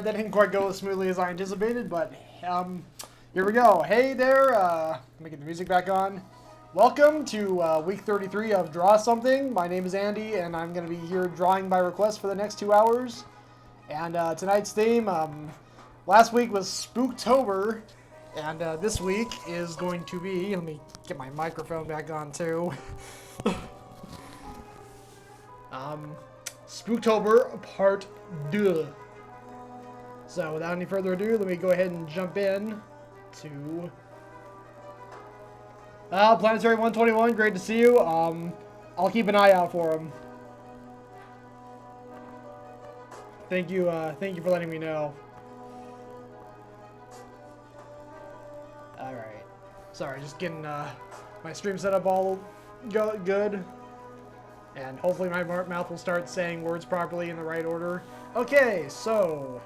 Alright, that didn't quite go as smoothly as I anticipated, but here we go. Hey there, making the music back on. Welcome to week 33 of Draw Something. My name is Andy, and I'm going to be here drawing by request for the next 2 hours. And tonight's theme, last week was Spooktober, and this week is going to be, let me get my microphone back on too. Spooktober Part Deux. So without any further ado, let me go ahead and jump in to Planetary 121. Great to see you. I'll keep an eye out for him. Thank you for letting me know. All right. Sorry, just getting my stream set up all good. And hopefully my mouth will start saying words properly in the right order. Okay, so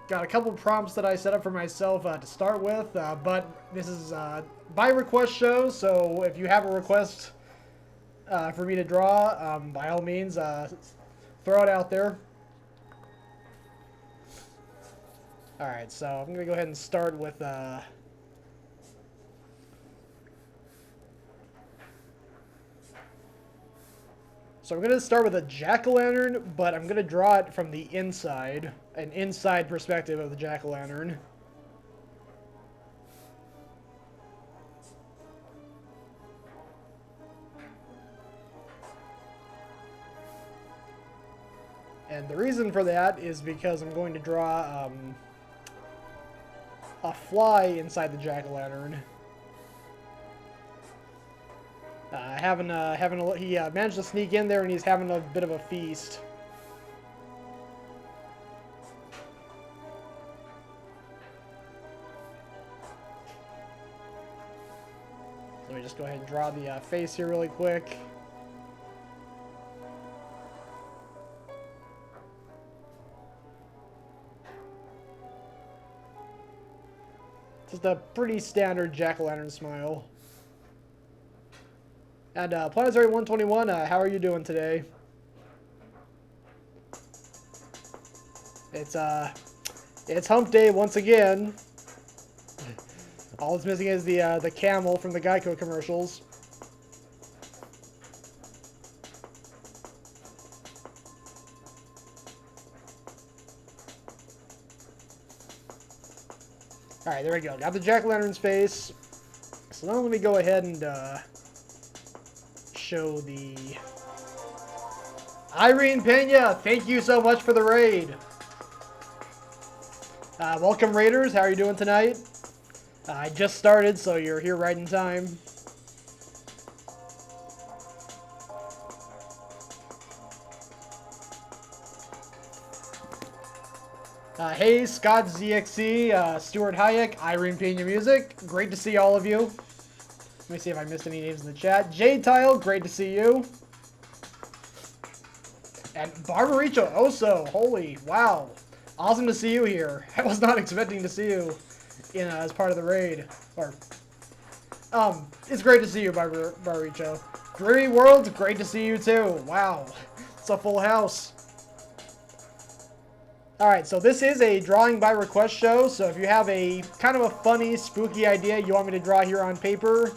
got a couple prompts that I set up for myself to start with, but this is by request show, so if you have a request for me to draw, by all means, throw it out there. Alright, so I'm going to go ahead and start with so I'm going to start with a jack-o'-lantern, but I'm going to draw it from the inside, an inside perspective of the jack-o'-lantern. And the reason for that is because I'm going to draw a fly inside the jack-o'-lantern. He managed to sneak in there, and he's having a bit of a feast. So let me just go ahead and draw the face here really quick. Just a pretty standard jack-o'-lantern smile. And Planetary 121, how are you doing today? It's hump day once again. All it's missing is the camel from the Geico commercials. Alright, there we go. Got the jack-o'-lantern's face. So now let me go ahead and show the Irene Pena. Thank you so much for the raid. Welcome, raiders. How are you doing tonight? I just started, so you're here right in time. Hey, Scott ZXC, Stuart Hayek, Irene Pena Music. Great to see all of you. Let me see if I missed any names in the chat. Jade Tile, great to see you. And Barbaricho Oso, holy, wow. Awesome to see you here. I was not expecting to see you in as part of the raid. It's great to see you, Barbaricho. Dreary World, great to see you too. Wow, it's a full house. Alright, so this is a drawing by request show, so if you have a kind of a funny, spooky idea you want me to draw here on paper,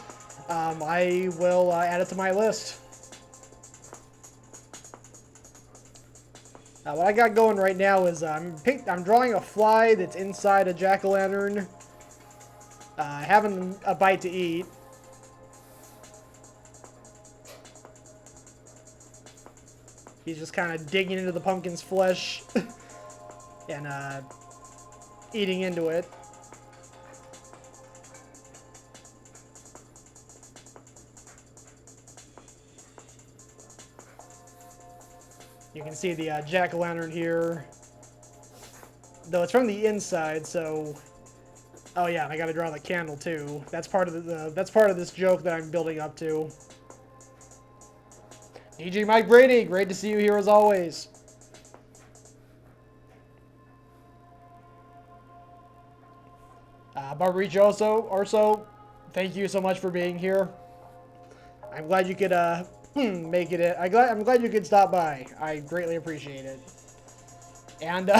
I will add it to my list. What I got going right now is I'm drawing a fly that's inside a jack-o'-lantern, having a bite to eat. He's just kind of digging into the pumpkin's flesh and eating into it. You can see the jack-o'-lantern here, though it's from the inside. So, oh yeah, and I got to draw the candle too. That's part of that's part of this joke that I'm building up to. DJ Mike Brady, great to see you here as always. Barbaricho also, thank you so much for being here. I'm glad you could make it. I'm glad you could stop by. I greatly appreciate it. And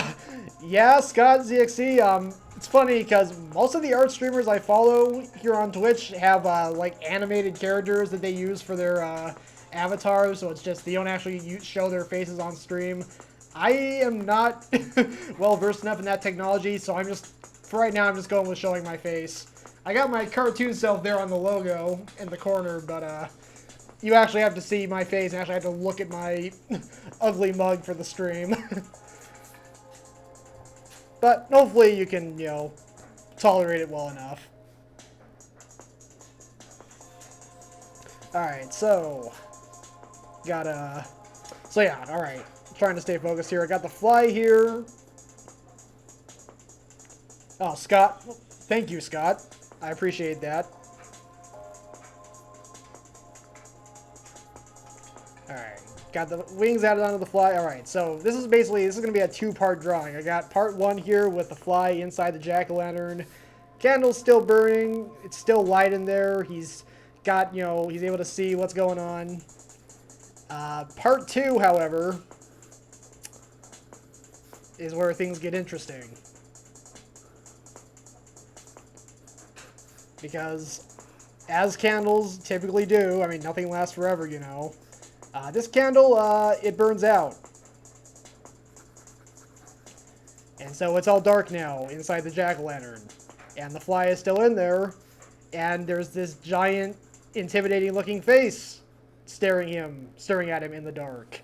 yeah, Scott ZXC, it's funny because most of the art streamers I follow here on Twitch have like animated characters that they use for their avatars, so it's just they don't actually show their faces on stream. I am not well versed enough in that technology, so I'm just, for right now, I'm just going with showing my face. I got my cartoon self there on the logo in the corner, but you actually have to see my face and actually have to look at my ugly mug for the stream. But hopefully you can, you know, tolerate it well enough. Alright, so yeah, alright. Trying to stay focused here. I got the fly here. Oh, Scott. Thank you, Scott. I appreciate that. Alright. Got the wings added onto the fly. Alright, so this is going to be a two-part drawing. I got part one here with the fly inside the jack-o'-lantern. Candle's still burning. It's still light in there. He's got, you know, he's able to see what's going on. Part two, however, is where things get interesting. Because, as candles typically do, I mean, nothing lasts forever, you know. This candle, it burns out. And so it's all dark now inside the jack-o'-lantern. And the fly is still in there. And there's this giant, intimidating-looking face staring at him in the dark.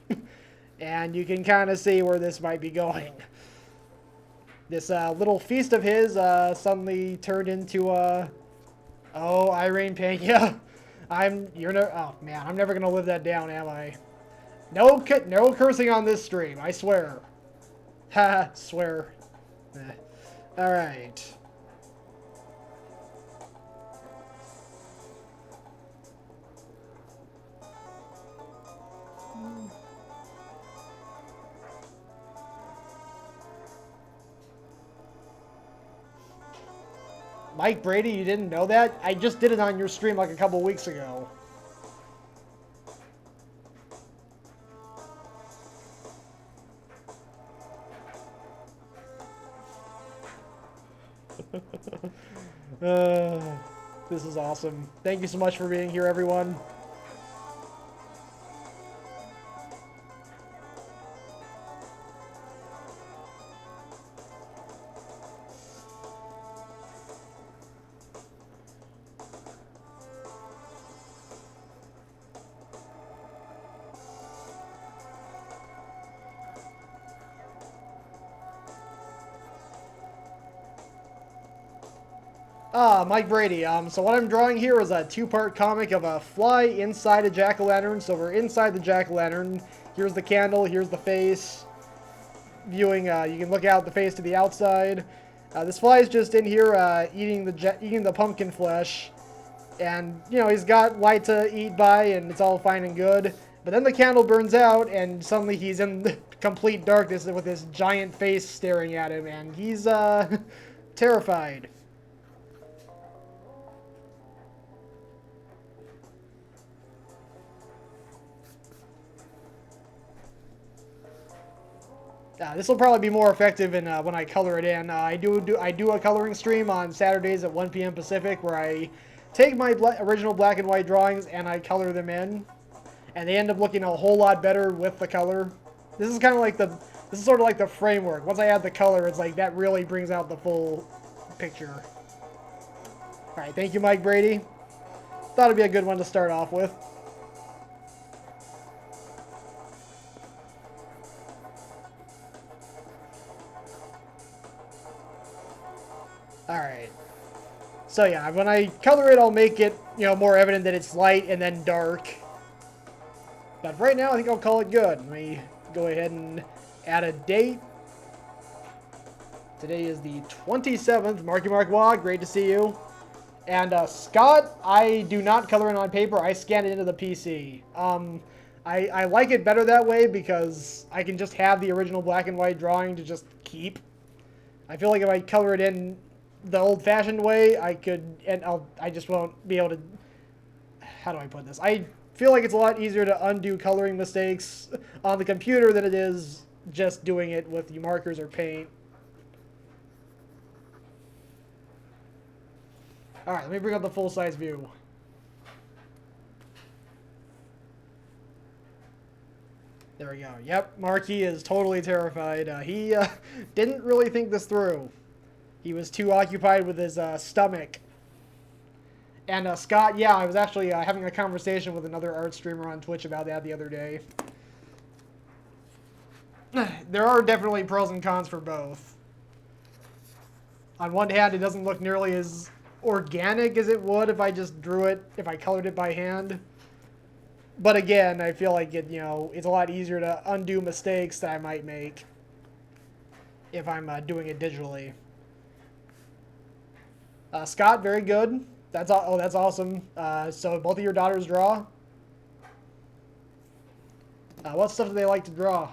And you can kind of see where this might be going. This little feast of his suddenly turned into oh, Irene Pena. Oh man, I'm never gonna live that down, am I? No cursing on this stream, I swear. Ha, swear. Alright. Mike Brady, you didn't know that? I just did it on your stream like a couple weeks ago. This is awesome. Thank you so much for being here, everyone. Mike Brady. So what I'm drawing here is a two-part comic of a fly inside a jack-o'-lantern. So we're inside the jack-o'-lantern. Here's the candle. Here's the face. Viewing, you can look out the face to the outside. This fly is just in here eating the pumpkin flesh. And, you know, he's got light to eat by, and it's all fine and good. But then the candle burns out, and suddenly he's in complete darkness with this giant face staring at him, and he's, terrified. This will probably be more effective in, when I color it in. I do a coloring stream on Saturdays at 1 p.m. Pacific where I take my original black and white drawings and I color them in, and they end up looking a whole lot better with the color. This is kind of like this is sort of like the framework. Once I add the color, it's like that really brings out the full picture. All right, thank you, Mike Brady. Thought it'd be a good one to start off with. Alright. So yeah, when I color it, I'll make it, you know, more evident that it's light and then dark. But right now, I think I'll call it good. Let me go ahead and add a date. Today is the 27th. Marky Mark Wog, great to see you. And Scott, I do not color in on paper. I scan it into the PC. I like it better that way because I can just have the original black and white drawing to just keep. I feel like if I color it in the old-fashioned way, I just won't be able to, how do I put this? I feel like it's a lot easier to undo coloring mistakes on the computer than it is just doing it with the markers or paint. Alright, let me bring up the full-size view. There we go. Yep, Marky is totally terrified. He didn't really think this through. He was too occupied with his stomach. And Scott, yeah, I was actually having a conversation with another art streamer on Twitch about that the other day. There are definitely pros and cons for both. On one hand, it doesn't look nearly as organic as it would if I just drew it, if I colored it by hand. But again, I feel like it, it's a lot easier to undo mistakes that I might make if I'm doing it digitally. Scott, very good. That's awesome. So both of your daughters draw. What stuff do they like to draw?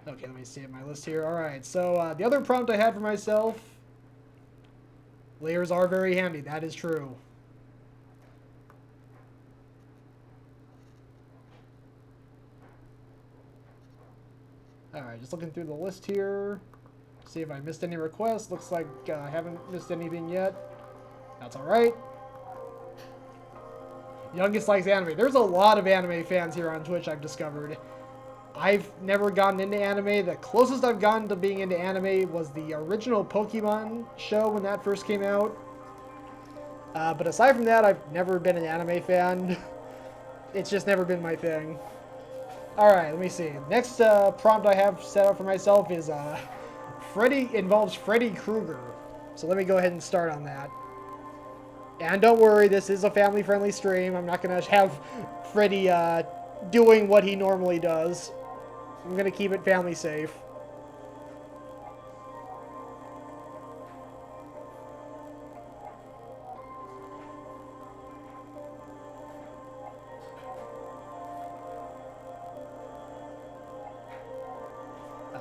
Okay, let me see my list here. All right. So the other prompt I had for myself. Layers are very handy. That is true. Alright, just looking through the list here. See if I missed any requests. Looks like I haven't missed anything yet. That's alright. Youngest likes anime. There's a lot of anime fans here on Twitch, I've discovered. I've never gotten into anime. The closest I've gotten to being into anime was the original Pokemon show when that first came out. But aside from that, I've never been an anime fan. It's just never been my thing. Alright, let me see. Next prompt I have set up for myself is involves Freddy Krueger. So let me go ahead and start on that. And don't worry, this is a family-friendly stream. I'm not going to have Freddy doing what he normally does. I'm going to keep it family safe.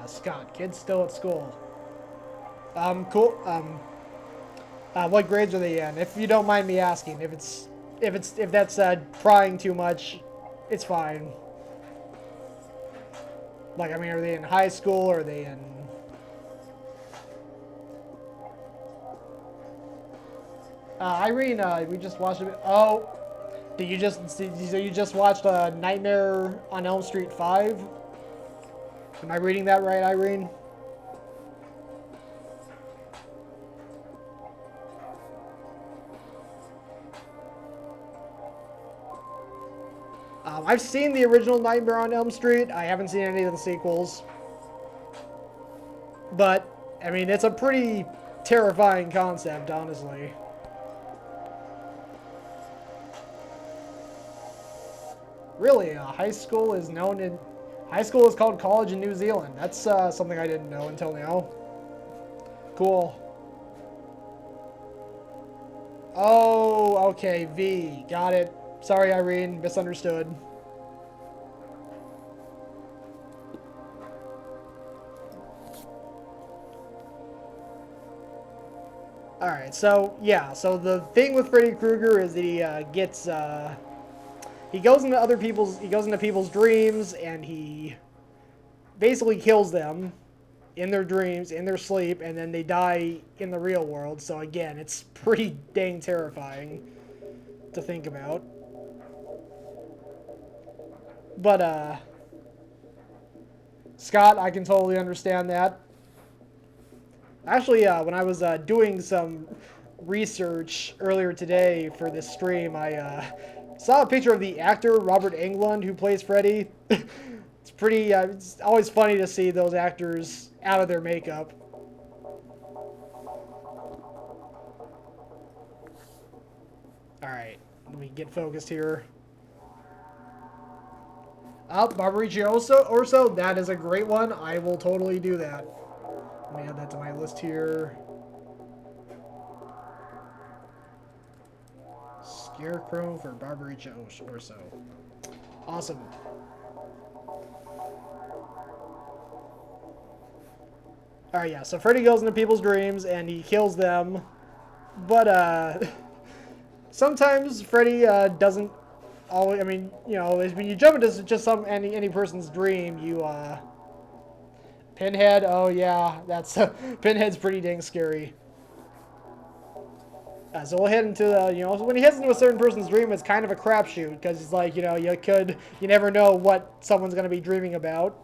Scott, kids still at school. Cool. What grades are they in? If you don't mind me asking, if that's prying too much, it's fine. Like, I mean, are they in high school or are they in? Irene, we just watched it. Oh, so you just watched Nightmare on Elm Street 5? Am I reading that right, Irene? I've seen the original Nightmare on Elm Street. I haven't seen any of the sequels. But, I mean, it's a pretty terrifying concept, honestly. Really, high school is called college in New Zealand. That's something I didn't know until now. Cool. Oh, okay, V. Got it. Sorry, Irene. Misunderstood. Alright, so, yeah. So the thing with Freddy Krueger is that he goes into people's dreams, and he basically kills them in their dreams, in their sleep, and then they die in the real world. So again, it's pretty dang terrifying to think about. But, Scott, I can totally understand that. Actually, when I was doing some research earlier today for this stream, I saw a picture of the actor, Robert Englund, who plays Freddy. It's always funny to see those actors out of their makeup. Alright, let me get focused here. Barbarici Orso, that is a great one. I will totally do that. Let me add that to my list here. Scarecrow for Barbarici Orso. Awesome. Alright, yeah, so Freddy goes into people's dreams and he kills them. But, sometimes Freddy, doesn't always, I mean, when you jump into just any person's dream, you, Pinhead, oh yeah, that's Pinhead's pretty dang scary. So we'll head into the, you know, when he heads into a certain person's dream, it's kind of a crapshoot because it's like, you know, you never know what someone's gonna be dreaming about.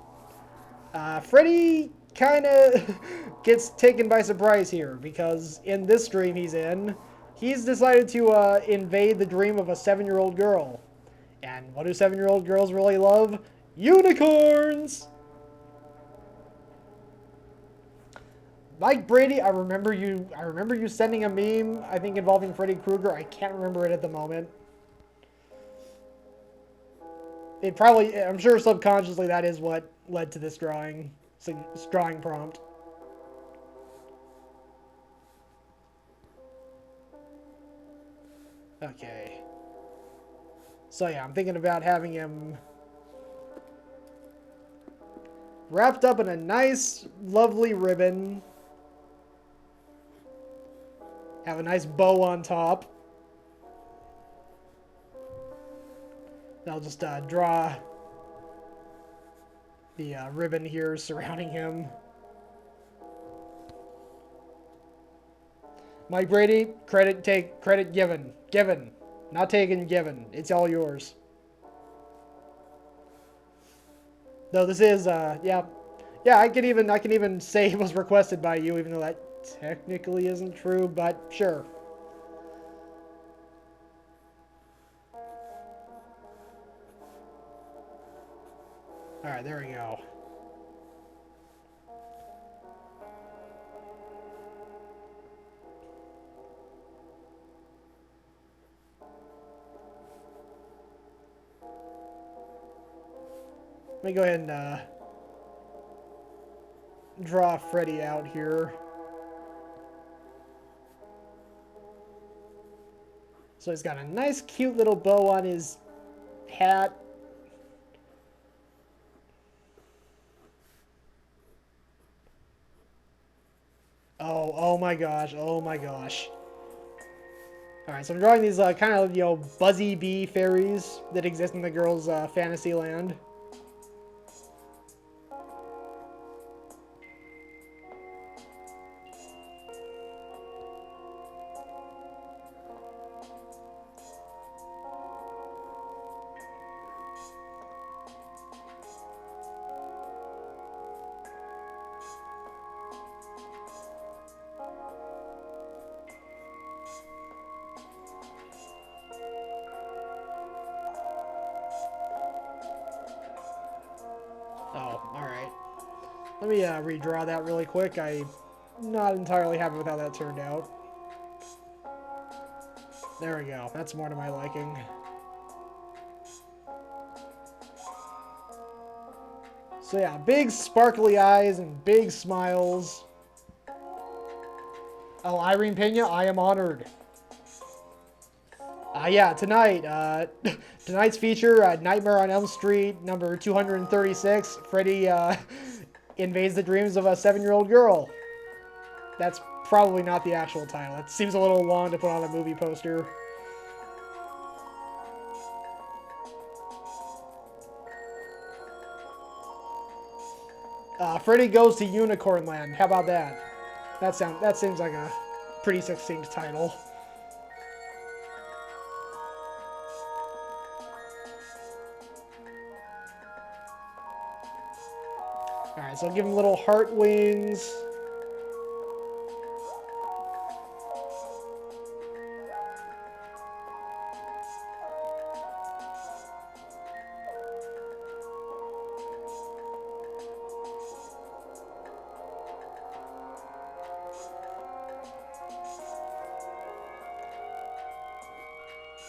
Freddy kind of gets taken by surprise here because in this dream he's decided to invade the dream of a 7-year-old girl. And what do 7-year-old girls really love? Unicorns! Mike Brady, I remember you sending a meme, I think involving Freddy Krueger. I can't remember it at the moment. It probably, I'm sure subconsciously that is what led to this drawing prompt. Okay. So yeah, I'm thinking about having him wrapped up in a nice, lovely ribbon. Have a nice bow on top. I'll just draw the ribbon here surrounding him. Mike Brady, credit given. Given. Not taken, given. It's all yours. Though this is, yeah. Yeah, I can even say it was requested by you, even though that technically isn't true, but sure. Alright, there we go. Let me go ahead and draw Freddy out here. So he's got a nice cute little bow on his hat. Oh my gosh, oh my gosh. Alright, so I'm drawing these kind of, you know, buzzy bee fairies that exist in the girl's fantasy land. Oh, alright. Let me redraw that really quick. I'm not entirely happy with how that turned out. There we go. That's more to my liking. So yeah, big sparkly eyes and big smiles. Oh, Irene Pena, I am honored. Yeah, tonight, tonight's feature, Nightmare on Elm Street, number 236. Freddy invades the dreams of a 7-year-old girl. That's probably not the actual title. It seems a little long to put on a movie poster. Freddy Goes to Unicorn Land. How about that? That seems like a pretty succinct title. Alright, so I'll give him little heart wings.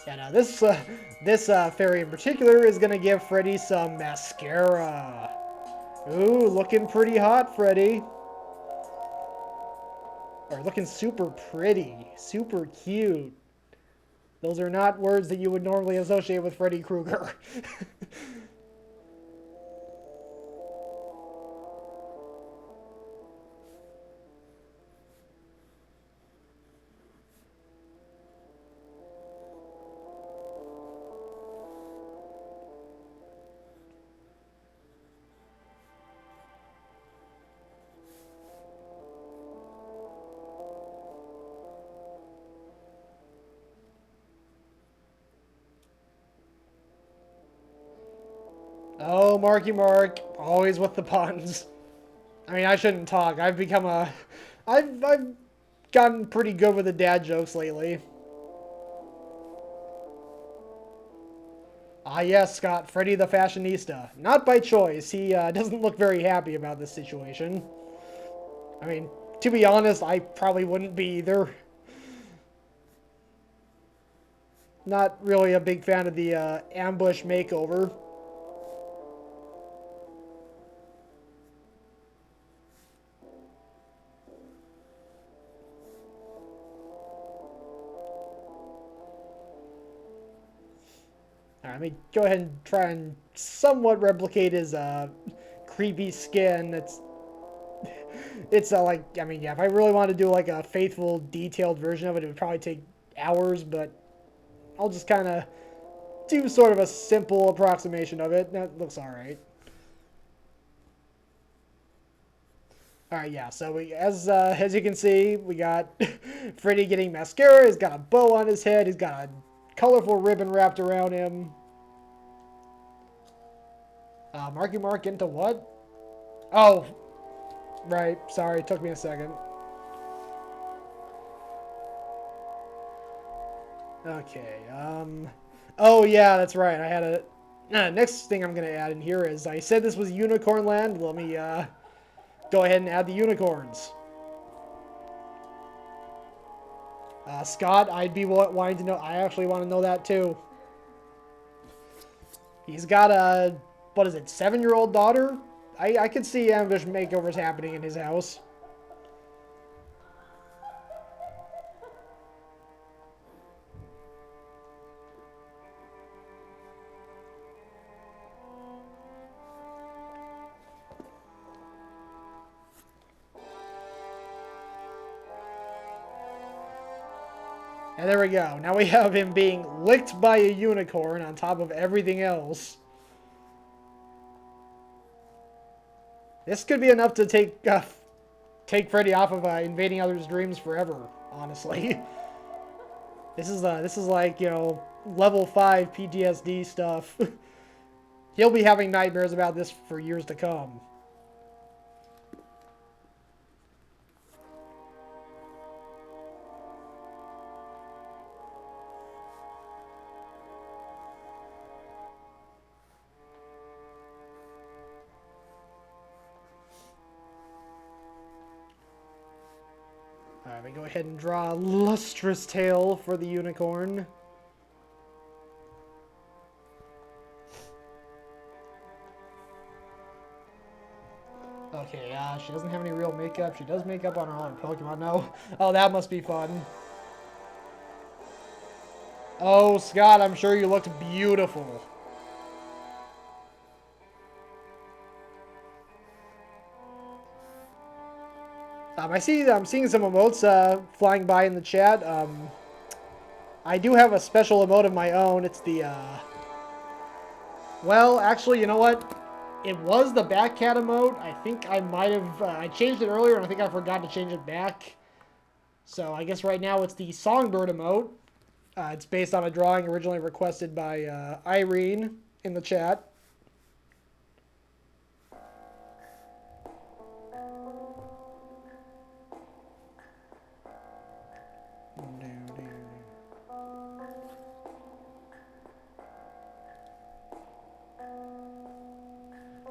Yeah, now this fairy in particular is gonna give Freddy some mascara. Ooh, looking pretty hot, Freddy. Or looking super pretty, super cute. Those are not words that you would normally associate with Freddy Krueger. Oh, Marky Mark, always with the puns. I mean, I shouldn't talk. I've become a... I've gotten pretty good with the dad jokes lately. Ah, yes, Scott, Freddy the Fashionista. Not by choice. He doesn't look very happy about this situation. I mean, to be honest, I probably wouldn't be either. Not really a big fan of the ambush makeover. Alright, let me go ahead and try and somewhat replicate his creepy skin. It's like, I mean, yeah, if I really wanted to do like a faithful, detailed version of it, it would probably take hours, but I'll just kind of do sort of a simple approximation of it. That looks alright. Alright, yeah, so as you can see, we got Freddy getting mascara, he's got a bow on his head, he's got a colorful ribbon wrapped around him. Marky Mark into what? Oh, right, sorry, took me a second. Okay, oh yeah, that's right, I had a... next thing I'm gonna add in here is, I said this was Unicorn Land, let me, go ahead and add the unicorns. Scott, I'd be wanting to know, I actually want to know that too. He's got a, what is it, 7-year-old daughter? I could see ambush makeovers happening in his house. And there we go. Now we have him being licked by a unicorn on top of everything else. This could be enough to take Freddy off of invading others' dreams forever, honestly. This is like, you know, level 5 PTSD stuff. He'll be having nightmares about this for years to come. Alright, we go ahead and draw a lustrous tail for the unicorn. Okay, she doesn't have any real makeup. She does makeup on her other Pokemon. No. Oh, that must be fun. Oh, Scott, I'm sure you looked beautiful. I'm seeing some emotes flying by in the chat. I do have a special emote of my own. It's the, well, actually, you know what? It was the Batcat emote. I think I might have... I changed it earlier, and I think I forgot to change it back. So I guess right now it's the Songbird emote. It's based on a drawing originally requested by Irene in the chat.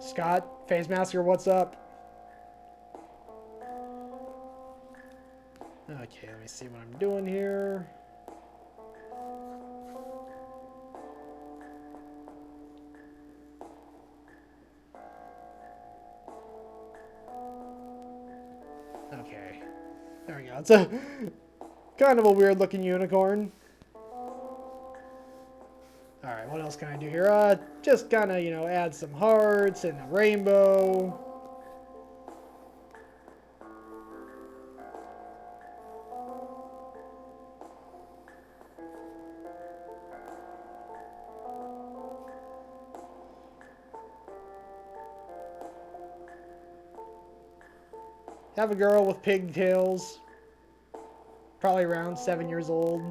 Scott, Phase Master, what's up? Okay, let me see what I'm doing here. Okay, there we go. It's a kind of a weird looking unicorn. Alright, what else can I do here? Just kind of, you know, add some hearts and a rainbow. Have a girl with pigtails. Probably around 7 years old.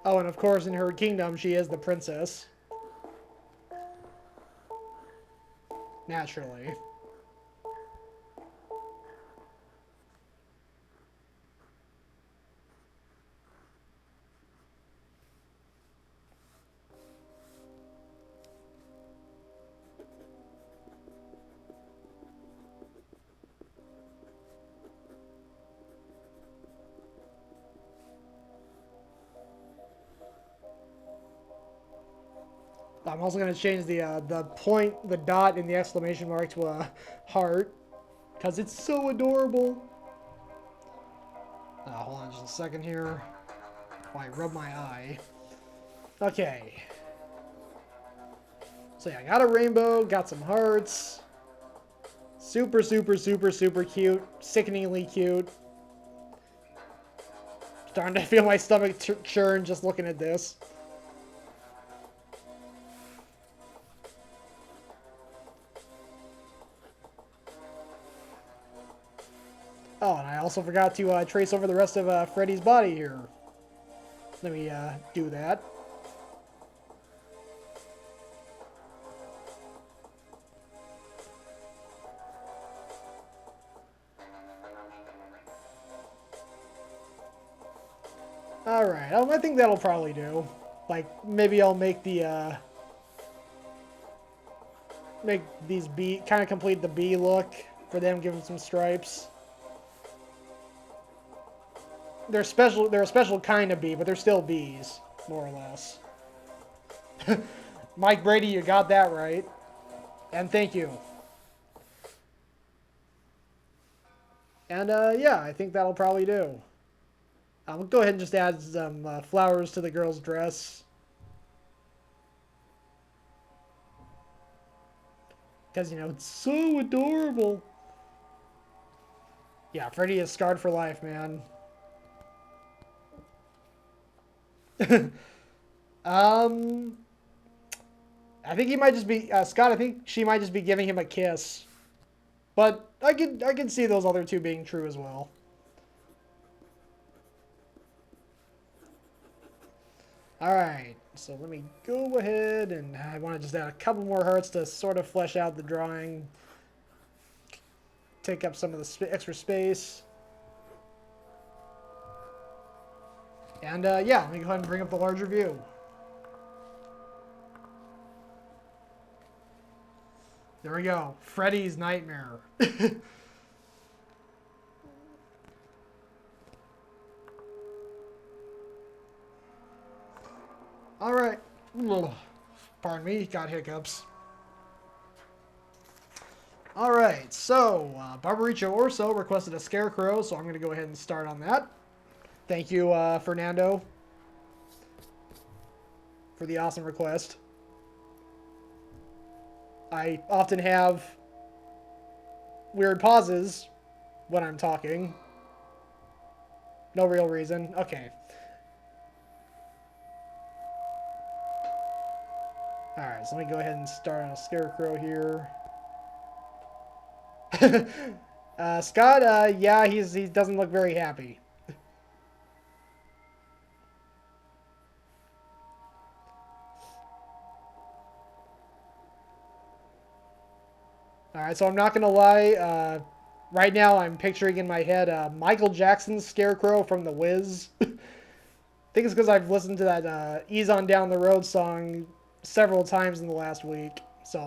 Oh, and of course, in her kingdom, she is the princess. Naturally. I'm also going to change the point, the dot, and the exclamation mark to a heart. Because it's so adorable. Hold on just a second here. While I rub my eye. Okay. So yeah, I got a rainbow, got some hearts. Super, super, super, super cute. Sickeningly cute. Starting to feel my stomach churn just looking at this. Oh, and I also forgot to trace over the rest of Freddy's body here. Let me do that. Alright, I think that'll probably do. Like, maybe I'll make the, make these bee, kind of complete the bee look for them, give them some stripes. They're a special kind of bee, but they're still bees, more or less. Mike Brady, you got that right. And thank you. And, yeah, I think that'll probably do. We'll go ahead and just add some flowers to the girl's dress. Because, you know, it's so adorable. Yeah, Freddy is scarred for life, man. I think he might just be, Scott, I think she might just be giving him a kiss. But I can see those other two being true as well. Alright, so let me go ahead and I want to just add a couple more hearts to sort of flesh out the drawing. Take up some of the extra space. And yeah, let me go ahead and bring up the larger view. There we go. Freddy's Nightmare. Alright. Pardon me, got hiccups. Alright, so Barbaricho Orso requested a Scarecrow, so I'm going to go ahead and start on that. Thank you, Fernando, for the awesome request. I often have weird pauses when I'm talking. No real reason. Okay. Alright, so let me go ahead and start on a Scarecrow here. Scott, yeah, he doesn't look very happy. Alright, so I'm not gonna lie, right now I'm picturing in my head Michael Jackson's Scarecrow from The Wiz. I think it's because I've listened to that Ease On Down the Road song several times in the last week. So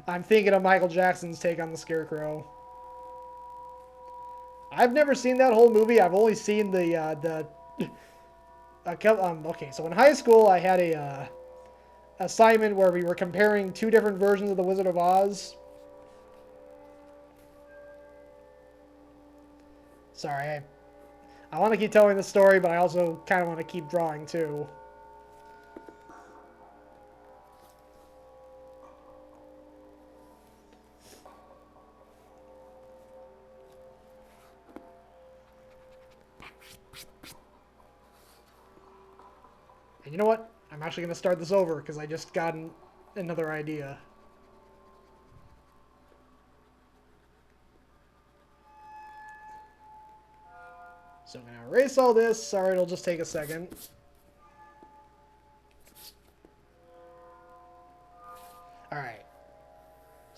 I'm thinking of Michael Jackson's take on the Scarecrow. I've never seen that whole movie. I've only seen the okay, so in high school I had a assignment where we were comparing two different versions of The Wizard of Oz. Sorry, I want to keep telling the story, but I also kind of want to keep drawing too. And you know what? I'm actually going to start this over because I just got another idea. So I'm going to erase all this. Sorry, it'll just take a second.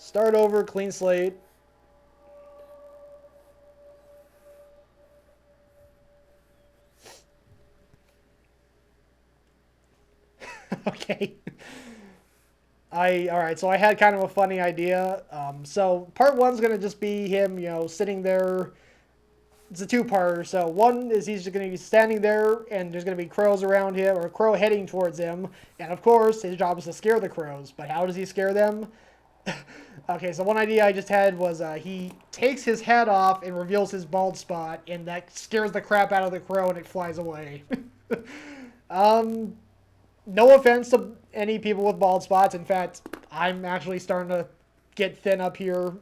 Start over, clean slate. Okay. Alright, so I had kind of a funny idea. So part one's gonna just be him, you know, sitting there. It's a two-parter. So one is he's just gonna be standing there, and there's gonna be crows around him, or a crow heading towards him. And of course, his job is to scare the crows. But how does he scare them? Okay, so one idea I just had was he takes his head off and reveals his bald spot, and that scares the crap out of the crow, and it flies away. No offense to any people with bald spots. In fact, I'm actually starting to get thin up here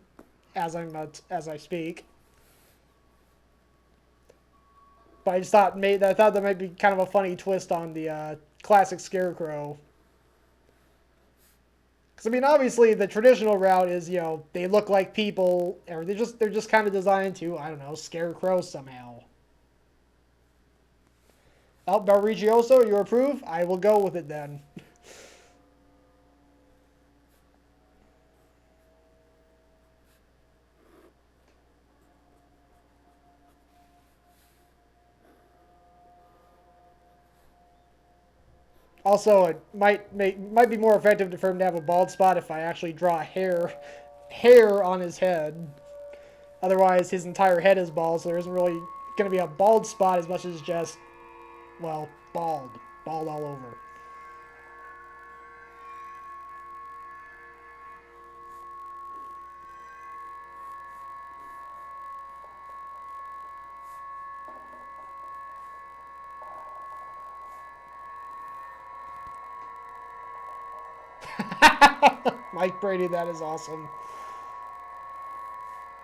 as I speak. But I just thought that might be kind of a funny twist on the classic Scarecrow. Because I mean, obviously the traditional route is, you know, they look like people, or they're just kind of designed to, I don't know, scare crows somehow. Oh, Barrigioso, you approve? I will go with it then. Also, it might be more effective for him to have a bald spot if I actually draw hair on his head. Otherwise, his entire head is bald, so there isn't really going to be a bald spot as much as just, well, bald all over. Mike Brady, that is awesome.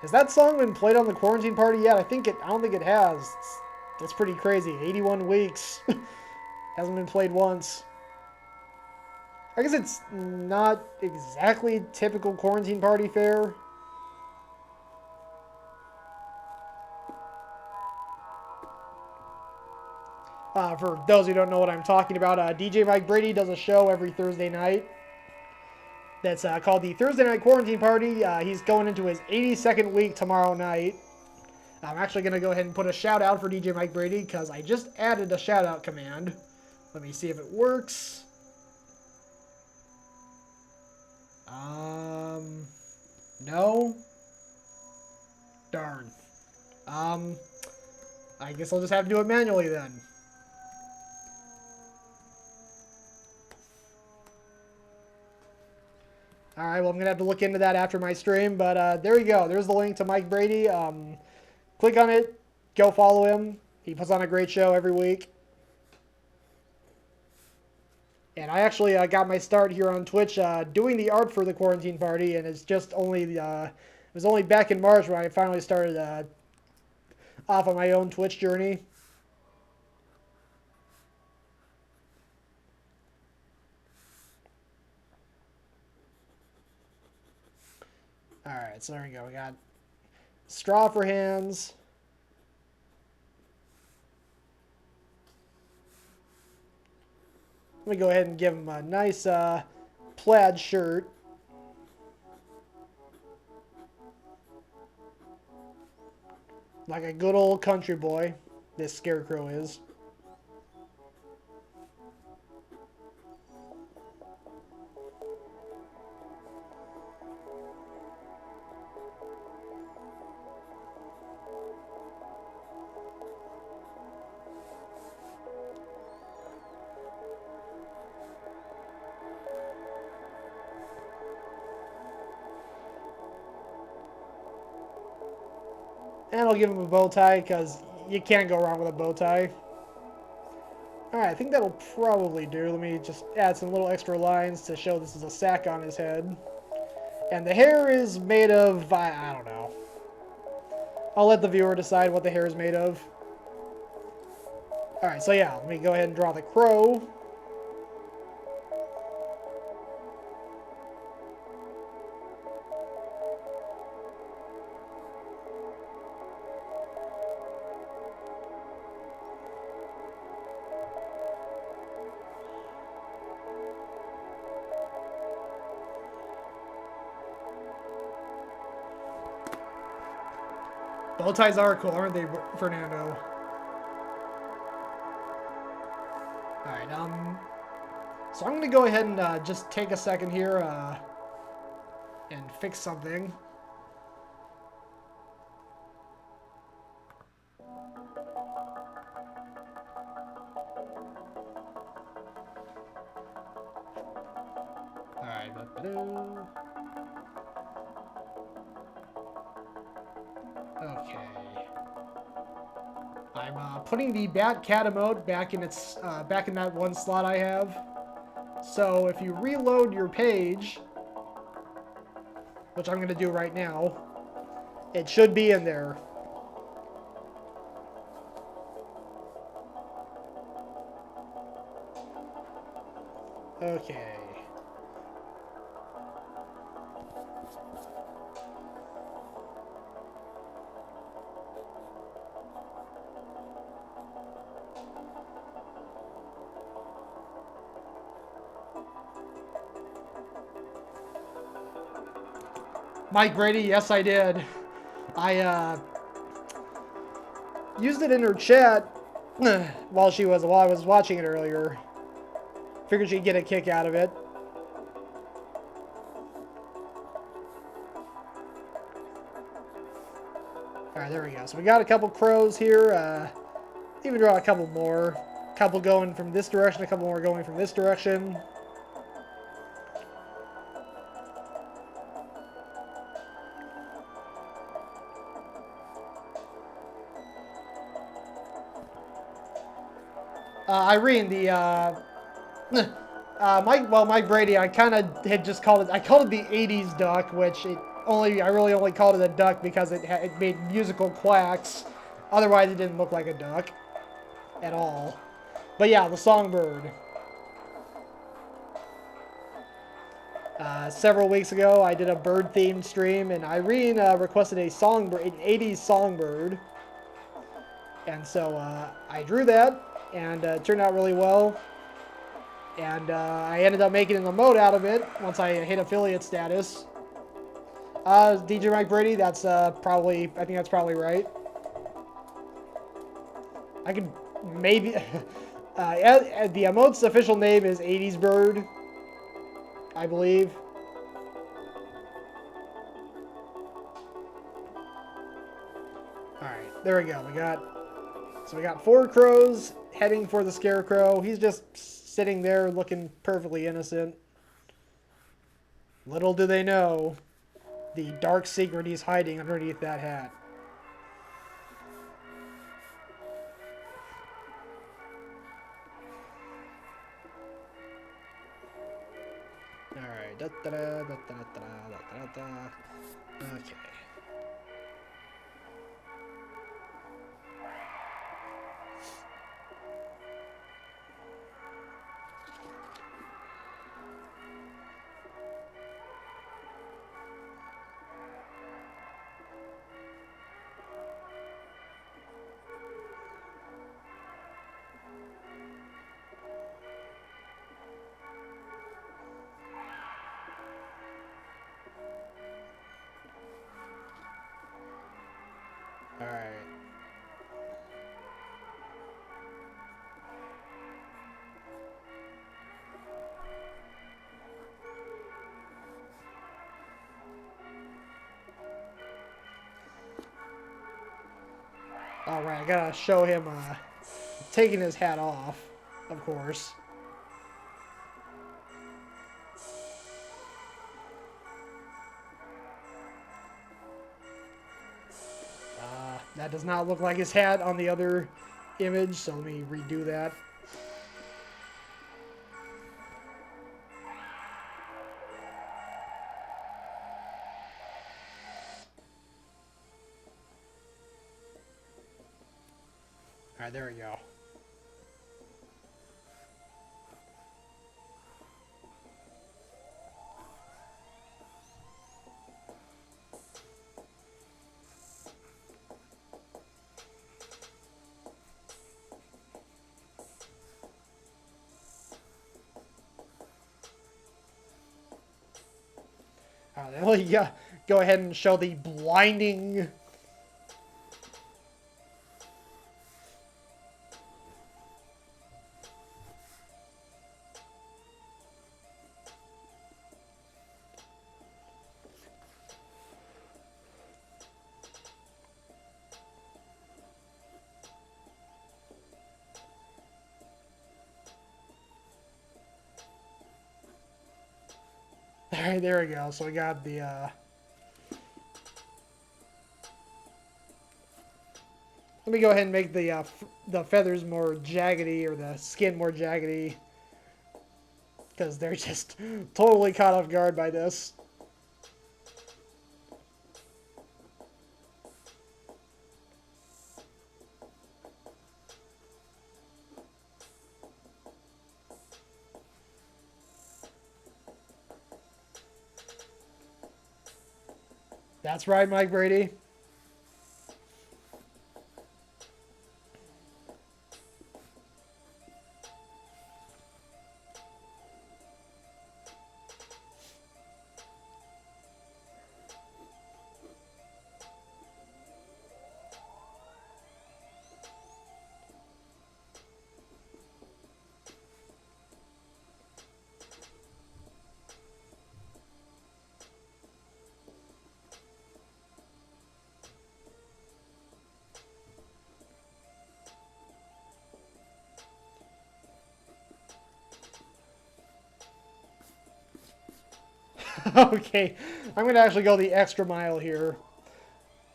Has that song been played on the quarantine party yet? I don't think it has. That's pretty crazy. 81 weeks. Hasn't been played once. I guess it's not exactly typical quarantine party fare. For those who don't know what I'm talking about, DJ Mike Brady does a show every Thursday night that's called the Thursday Night Quarantine Party. He's going into his 82nd week tomorrow night. I'm actually going to go ahead and put a shout out for DJ Mike Brady because I just added a shout out command. Let me see if it works. No. Darn. I guess I'll just have to do it manually then. Alright, well, I'm going to have to look into that after my stream, but there you go. There's the link to Mike Brady. Click on it. Go follow him. He puts on a great show every week. And I actually got my start here on Twitch doing the art for the quarantine party, and it's just only it was only back in March when I finally started off on my own Twitch journey. All right, so there we go. We got straw for hands. Let me go ahead and give him a nice plaid shirt. Like a good old country boy, this Scarecrow is. And I'll give him a bow tie, because you can't go wrong with a bow tie. Alright, I think that'll probably do. Let me just add some little extra lines to show this is a sack on his head. And the hair is made of, I don't know. I'll let the viewer decide what the hair is made of. Alright, so yeah, let me go ahead and draw the crow. Bow ties are cool, aren't they, Fernando? Alright, so I'm gonna go ahead and just take a second here, and fix something. Alright, okay. I'm putting the Bat Cat emote back in its back in that one slot I have. So if you reload your page, which I'm gonna do right now, it should be in there. Okay. Mike Brady, yes I did. I used it in her chat while I was watching it earlier. Figured she'd get a kick out of it. Alright, there we go. So we got a couple crows here. Even draw a couple more. A couple going from this direction, a couple more going from this direction. Irene, Mike Brady, I kind of had just called it, I called it the 80s duck, which I really only called it a duck because it made musical quacks. Otherwise, it didn't look like a duck at all. But yeah, the songbird. Several weeks ago, I did a bird-themed stream, and Irene requested a songbird, an 80s songbird. And so I drew that, and it turned out really well. And I ended up making an emote out of it once I hit affiliate status. DJ Mike Brady, that's I think that's probably right. I could maybe... the emote's official name is 80s Bird, I believe. Alright, there we go. We got 4 crows heading for the Scarecrow. He's just sitting there looking perfectly innocent. Little do they know the dark secret he's hiding underneath that hat. Alright. Okay. Alright. Alright, I gotta show him taking his hat off, of course. That does not look like his hat on the other image, so let me redo that. Alright, there we go. Alright, let me go ahead and show the blinding Alright, there we go. So we got the, let me go ahead and make the feathers more jaggedy, or the skin more jaggedy. Because they're just totally caught off guard by this. That's right, Mike Brady. Okay, I'm going to actually go the extra mile here.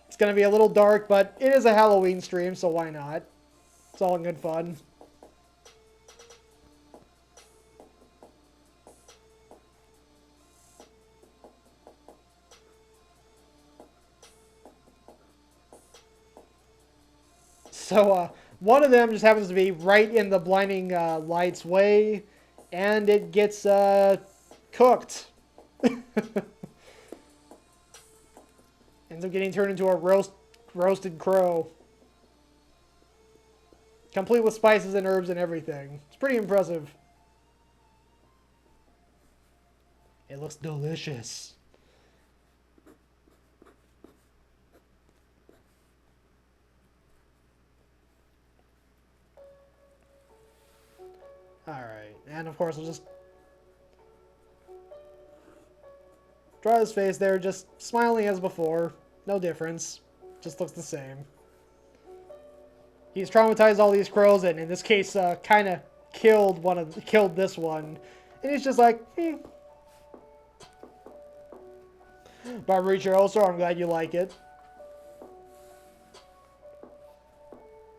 It's going to be a little dark, but it is a Halloween stream, so why not? It's all in good fun. So, one of them just happens to be right in the blinding light's way, and it gets cooked. Ends up getting turned into a roasted crow. Complete with spices and herbs and everything. It's pretty impressive. It looks delicious. Alright, and of course we'll just draw his face there, just smiling as before. No difference. Just looks the same. He's traumatized all these crows, and in this case, kind of killed this one. And he's just like, Barbaricho, I'm glad you like it.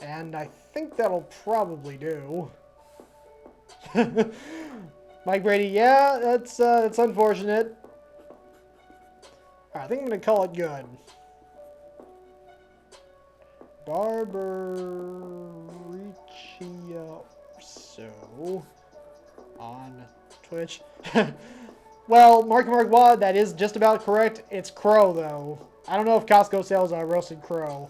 And I think that'll probably do. Mike Brady, yeah, that's unfortunate. Alright, I think I'm gonna call it good. Barbaricho on Twitch. Well, Mark Wad, that is just about correct. It's crow, though. I don't know if Costco sells a roasted crow.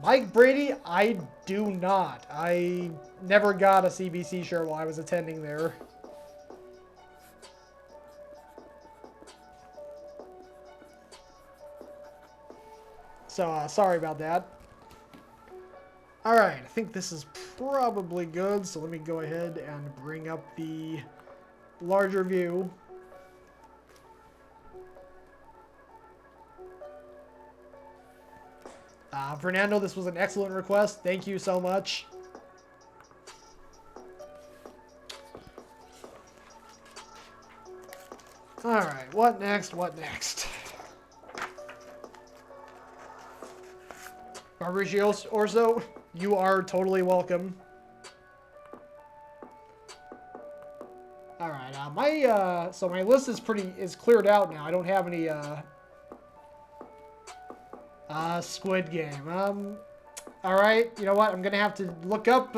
Mike Brady, I do not. I never got a CBC shirt while I was attending there. So, sorry about that. Alright, I think this is probably good, so let me go ahead and bring up the larger view. Fernando, this was an excellent request. Thank you so much. Alright, what next? What next? Barbaricho Orso, you are totally welcome. Alright, so my list is cleared out now. I don't have any, Squid Game. Alright, you know what? I'm gonna have to look up,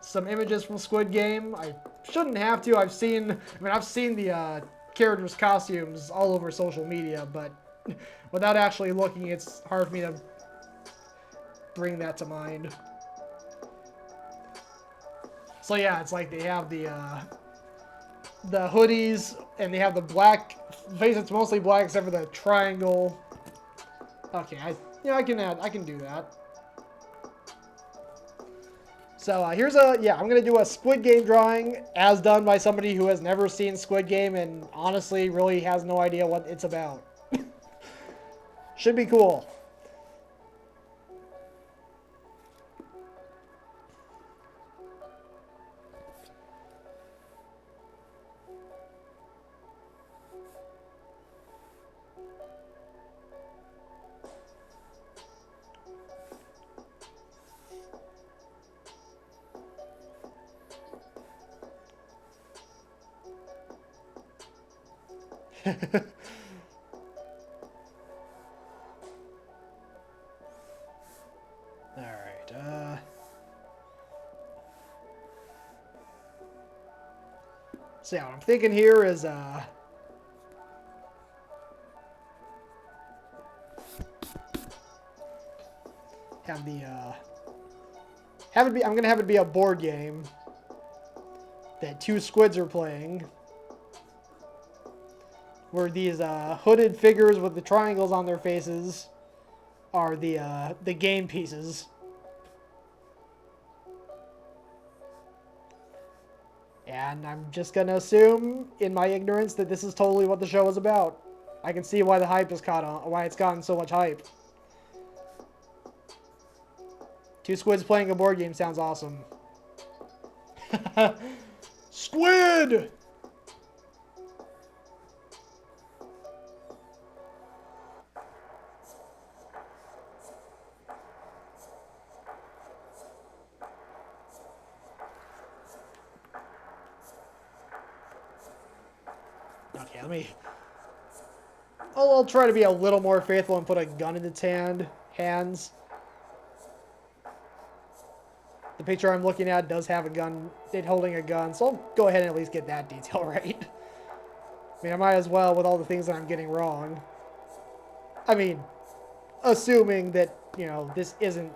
some images from Squid Game. I shouldn't have to. I've seen the, characters' costumes all over social media, but without actually looking, it's hard for me to bring that to mind. So yeah, it's like they have the hoodies, and they have the black face. It's mostly black except for the triangle. Okay, I can do that. So here's I'm gonna do a Squid Game drawing as done by somebody who has never seen Squid Game and honestly really has no idea what it's about. Should be cool. Alright, so yeah, what I'm thinking here is, have the, have it be, I'm gonna have it be a board game that two squids are playing, where these, hooded figures with the triangles on their faces are the game pieces. And I'm just gonna assume, in my ignorance, that this is totally what the show is about. I can see why the hype is caught on, why it's gotten so much hype. Two squids playing a board game sounds awesome. Squid! Okay, let me... I'll try to be a little more faithful and put a gun in its hands. The picture I'm looking at does have a gun, it holding a gun, so I'll go ahead and at least get that detail right. I mean, I might as well with all the things that I'm getting wrong. I mean, assuming that, you know, this isn't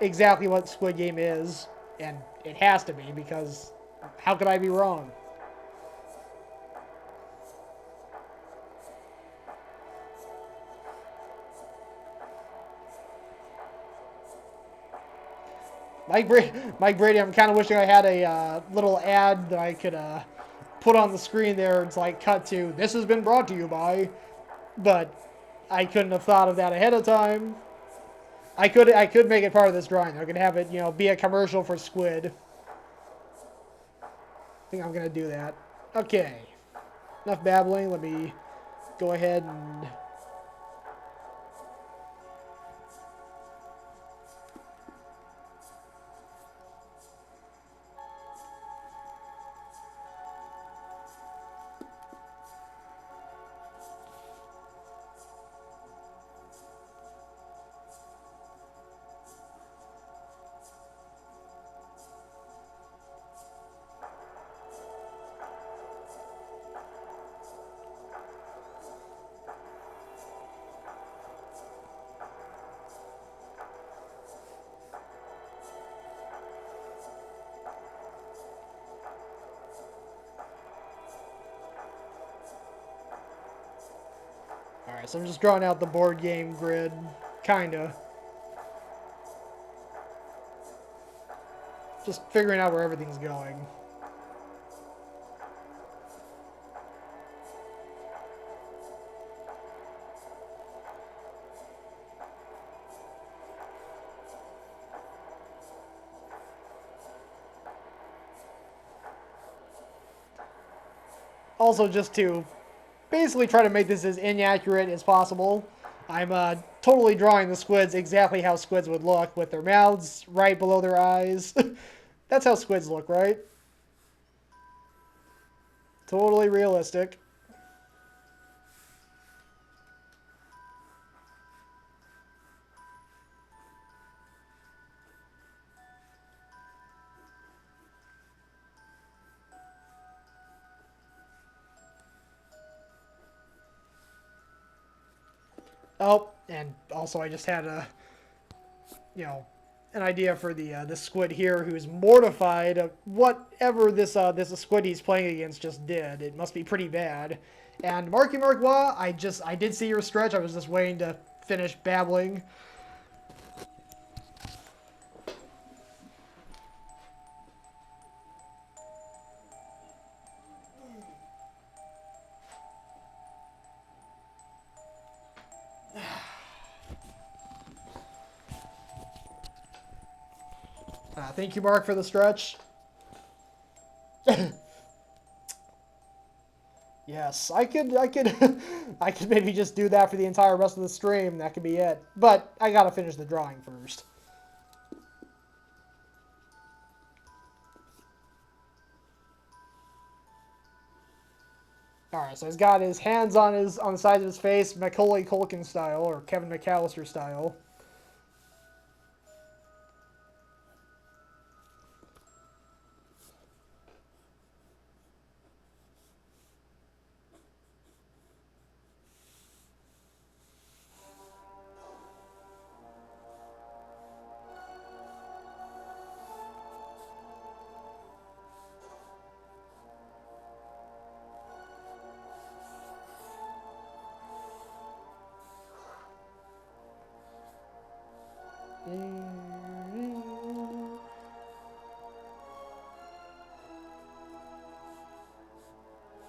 exactly what Squid Game is, and it has to be, because how could I be wrong? Mike Brady, I'm kind of wishing I had a little ad that I could put on the screen there. It's like cut to, this has been brought to you by, but I couldn't have thought of that ahead of time. I could make it part of this drawing. I could have it, you know, be a commercial for Squid. I think I'm gonna do that. Okay, enough babbling. Let me go ahead and... Alright, so I'm just drawing out the board game grid, kinda. Just figuring out where everything's going. Also, just to basically try to make this as inaccurate as possible, I'm totally drawing the squids exactly how squids would look, with their mouths right below their eyes. That's how squids look, right? Totally realistic. Oh, and also I just had you know, an idea for the squid here who's mortified of whatever this squid he's playing against just did. It must be pretty bad. And Marky Markwa, I did see your stretch. I was just waiting to finish babbling. Thank you, Mark, for the stretch. Yes, I could I could maybe just do that for the entire rest of the stream. That could be it. But I gotta finish the drawing first. All right, so he's got his hands on the sides of his face, Macaulay Culkin style or Kevin McAllister style.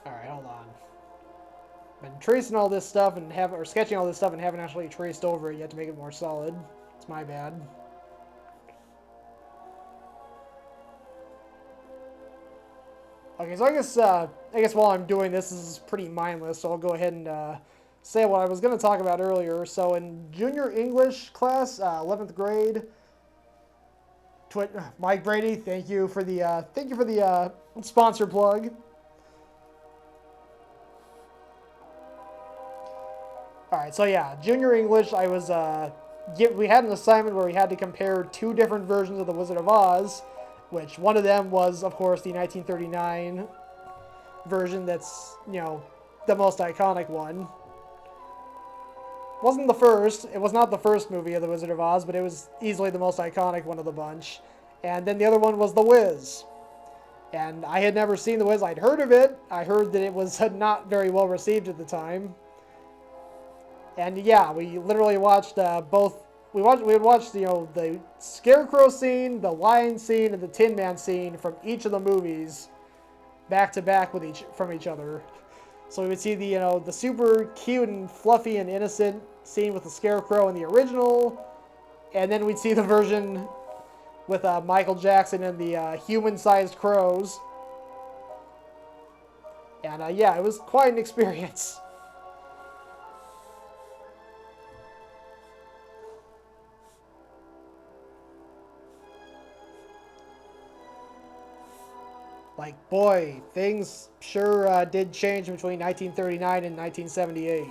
All right, hold on. Been tracing all this stuff and sketching all this stuff and haven't actually traced over it yet to make it more solid. It's my bad. Okay, so I guess while I'm doing this is pretty mindless, so I'll go ahead and say what I was going to talk about earlier. So in junior English class, 11th grade, Mike Brady, thank you for the sponsor plug. All right, so yeah, junior English, I was we had an assignment where we had to compare two different versions of The Wizard of Oz, which one of them was, of course, the 1939 version. That's the most iconic one. Wasn't the first. It was not the first movie of The Wizard of Oz, but it was easily the most iconic one of the bunch. And then the other one was The Wiz. And I had never seen The Wiz. I'd heard of it. I heard that it was not very well received at the time. And yeah, we literally watched both. We had watched the Scarecrow scene, the Lion scene, and the Tin Man scene from each of the movies, back to back from each other. So we would see the super cute and fluffy and innocent scene with the Scarecrow in the original, and then we'd see the version with Michael Jackson and the human-sized crows. And yeah, it was quite an experience. Like, boy, things sure did change between 1939 and 1978.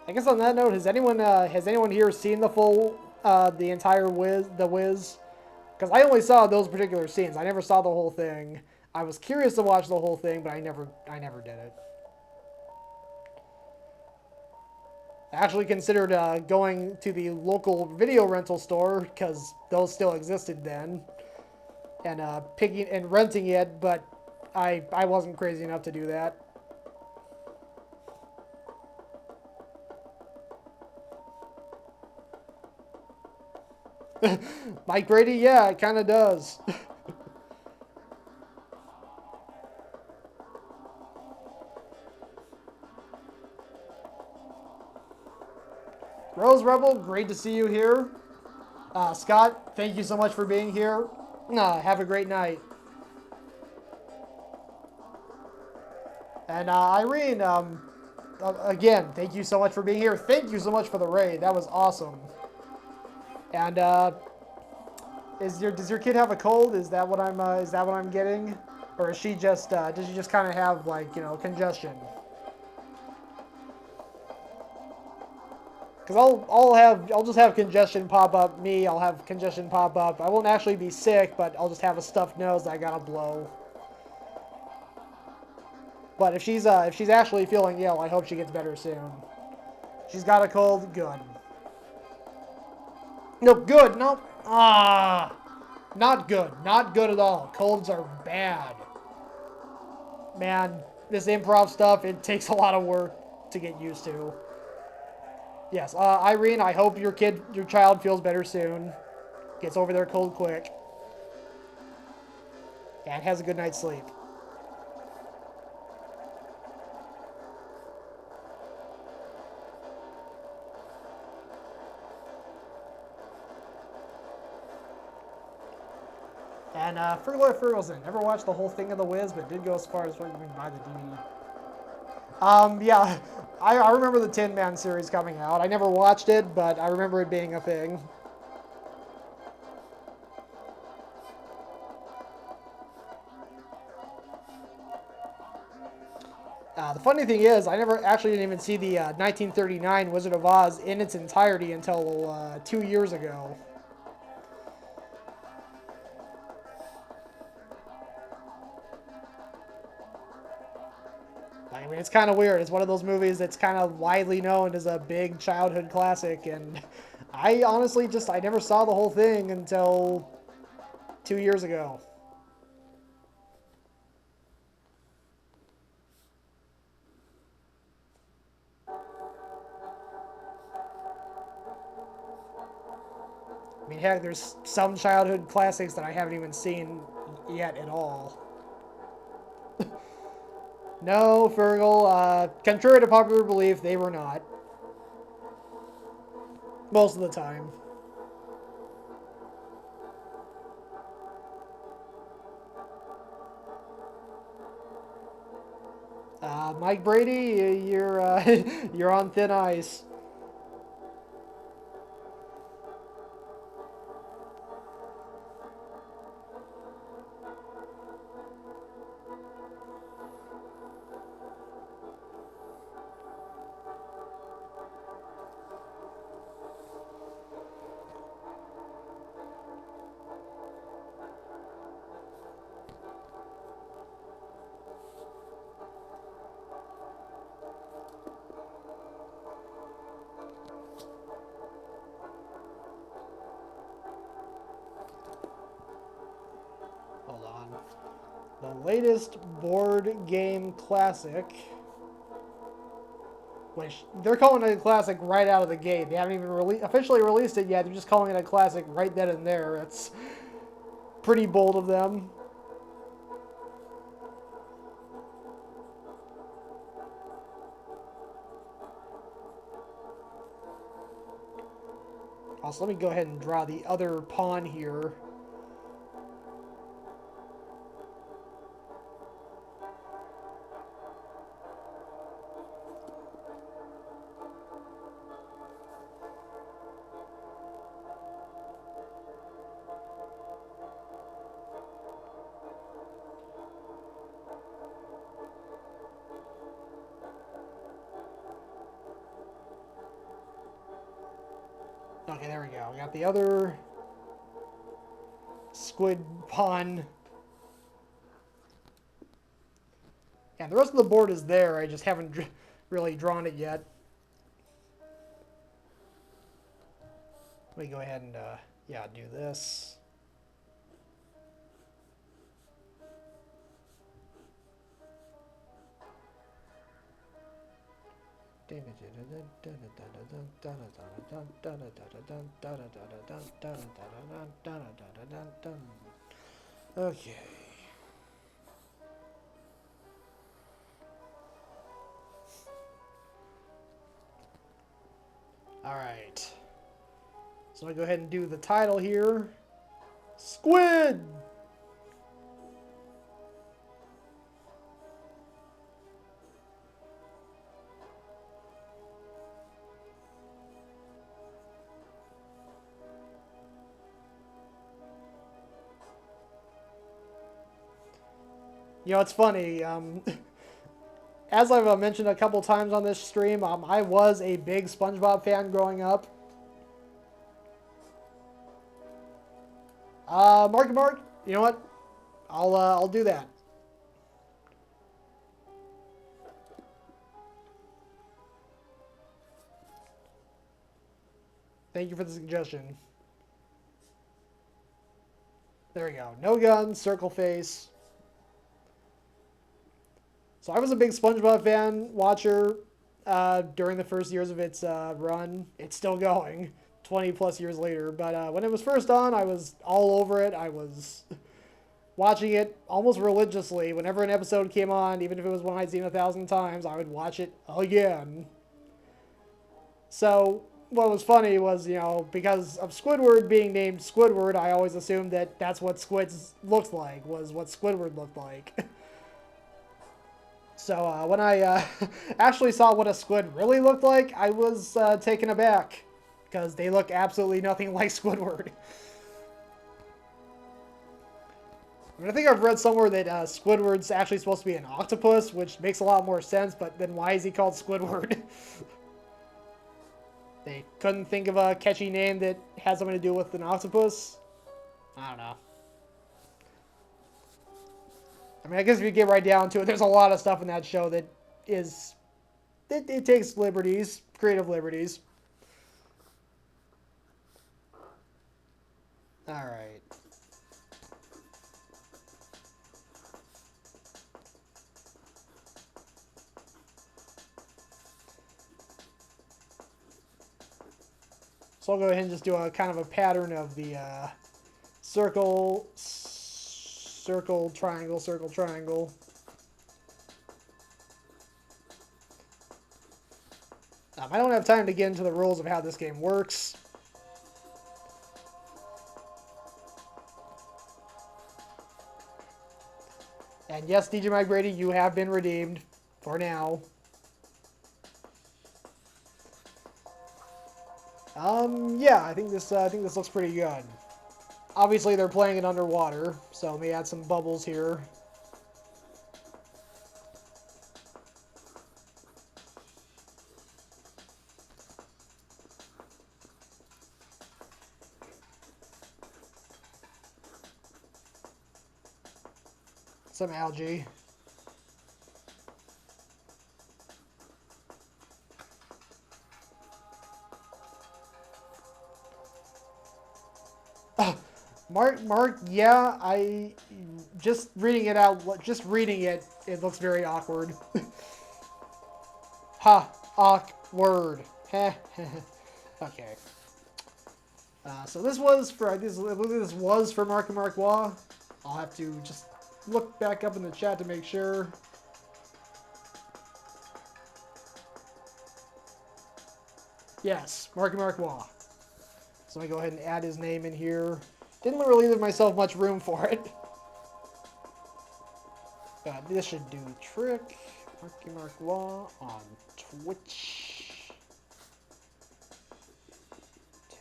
I guess on that note, has anyone here seen the entire Wiz? Because I only saw those particular scenes. I never saw the whole thing. I was curious to watch the whole thing, but I never did it. I actually considered going to the local video rental store because those still existed then, and picking and renting it, but I wasn't crazy enough to do that. Mike Brady, yeah, it kind of does. Rose Rebel, great to see you here. Scott, thank you so much for being here. Have a great night. And Irene, again, thank you so much for being here. Thank you so much for the raid. That was awesome. And does your kid have a cold? Is that what I'm getting, or is she just does she just kind of have like congestion? Because I'll just have congestion pop up. I'll have congestion pop up. I won't actually be sick, but I'll just have a stuffed nose that I gotta blow. But if she's actually feeling ill, I hope she gets better soon. She's got a cold, good. No, good, no. Not good. Not good at all. Colds are bad. Man, this improv stuff, it takes a lot of work to get used to. Yes, Irene, I hope your child feels better soon. Gets over their cold quick. And has a good night's sleep. And Fergal Ferguson. Never watched the whole thing of The Wiz, but did go as far as fucking buy the DVD. Yeah, I remember the Tin Man series coming out. I never watched it, but I remember it being a thing. The funny thing is, I never actually didn't even see the 1939 Wizard of Oz in its entirety until 2 years ago. I mean, it's kind of weird. It's one of those movies that's kind of widely known as a big childhood classic, and I honestly I never saw the whole thing until 2 years ago. I mean, heck, there's some childhood classics that I haven't even seen yet at all. No, Fergal, contrary to popular belief, they were not. Most of the time. Mike Brady, you're on thin ice. Hold on. The latest board game classic, which they're calling it a classic right out of the gate. They haven't even officially released it yet. They're just calling it a classic right then and there. It's pretty bold of them. Also, let me go ahead and draw the other pawn here. Okay, there we go. We got the other squid pawn. And the rest of the board is there. I just haven't really drawn it yet. Let me go ahead and, yeah, do this. Okay. All right. So I'm going to go ahead and do the title here. Squid! You know, it's funny. As I've mentioned a couple times on this stream, I was a big SpongeBob fan growing up. Mark, you know what? I'll do that. Thank you for the suggestion. There we go. No guns, circle face. So I was a big SpongeBob fan watcher during the first years of its run. It's still going 20 plus years later. But when it was first on, I was all over it. I was watching it almost religiously. Whenever an episode came on, even if it was one I'd seen 1,000 times, I would watch it again. So what was funny was, you know, because of Squidward being named Squidward, I always assumed that that's what Squids looked like, was what Squidward looked like. So when I actually saw what a squid really looked like, I was taken aback, because they look absolutely nothing like Squidward. I mean, I think I've read somewhere that Squidward's actually supposed to be an octopus, which makes a lot more sense, but then why is he called Squidward? They couldn't think of a catchy name that has something to do with an octopus? I don't know. I mean, I guess if you get right down to it, there's a lot of stuff in that show that is... It takes liberties, creative liberties. Alright. So I'll go ahead and just do a kind of a pattern of the circle, circle, triangle, circle, triangle. I don't have time to get into the rules of how this game works. And yes, DJ Mike Brady, you have been redeemed for now. Yeah, I think this looks pretty good. Obviously, they're playing it underwater, so let me add some bubbles here. Some algae. Mark, yeah, just reading it out, it looks very awkward. Ha, awkward. Okay. So this was for, I believe this was for Mark and Mark Waugh. I'll have to just look back up in the chat to make sure. Yes, Mark and Mark Waugh. So let me go ahead and add his name in here. Didn't really leave myself much room for it. This should do the trick. Marky Mark Waugh on Twitch.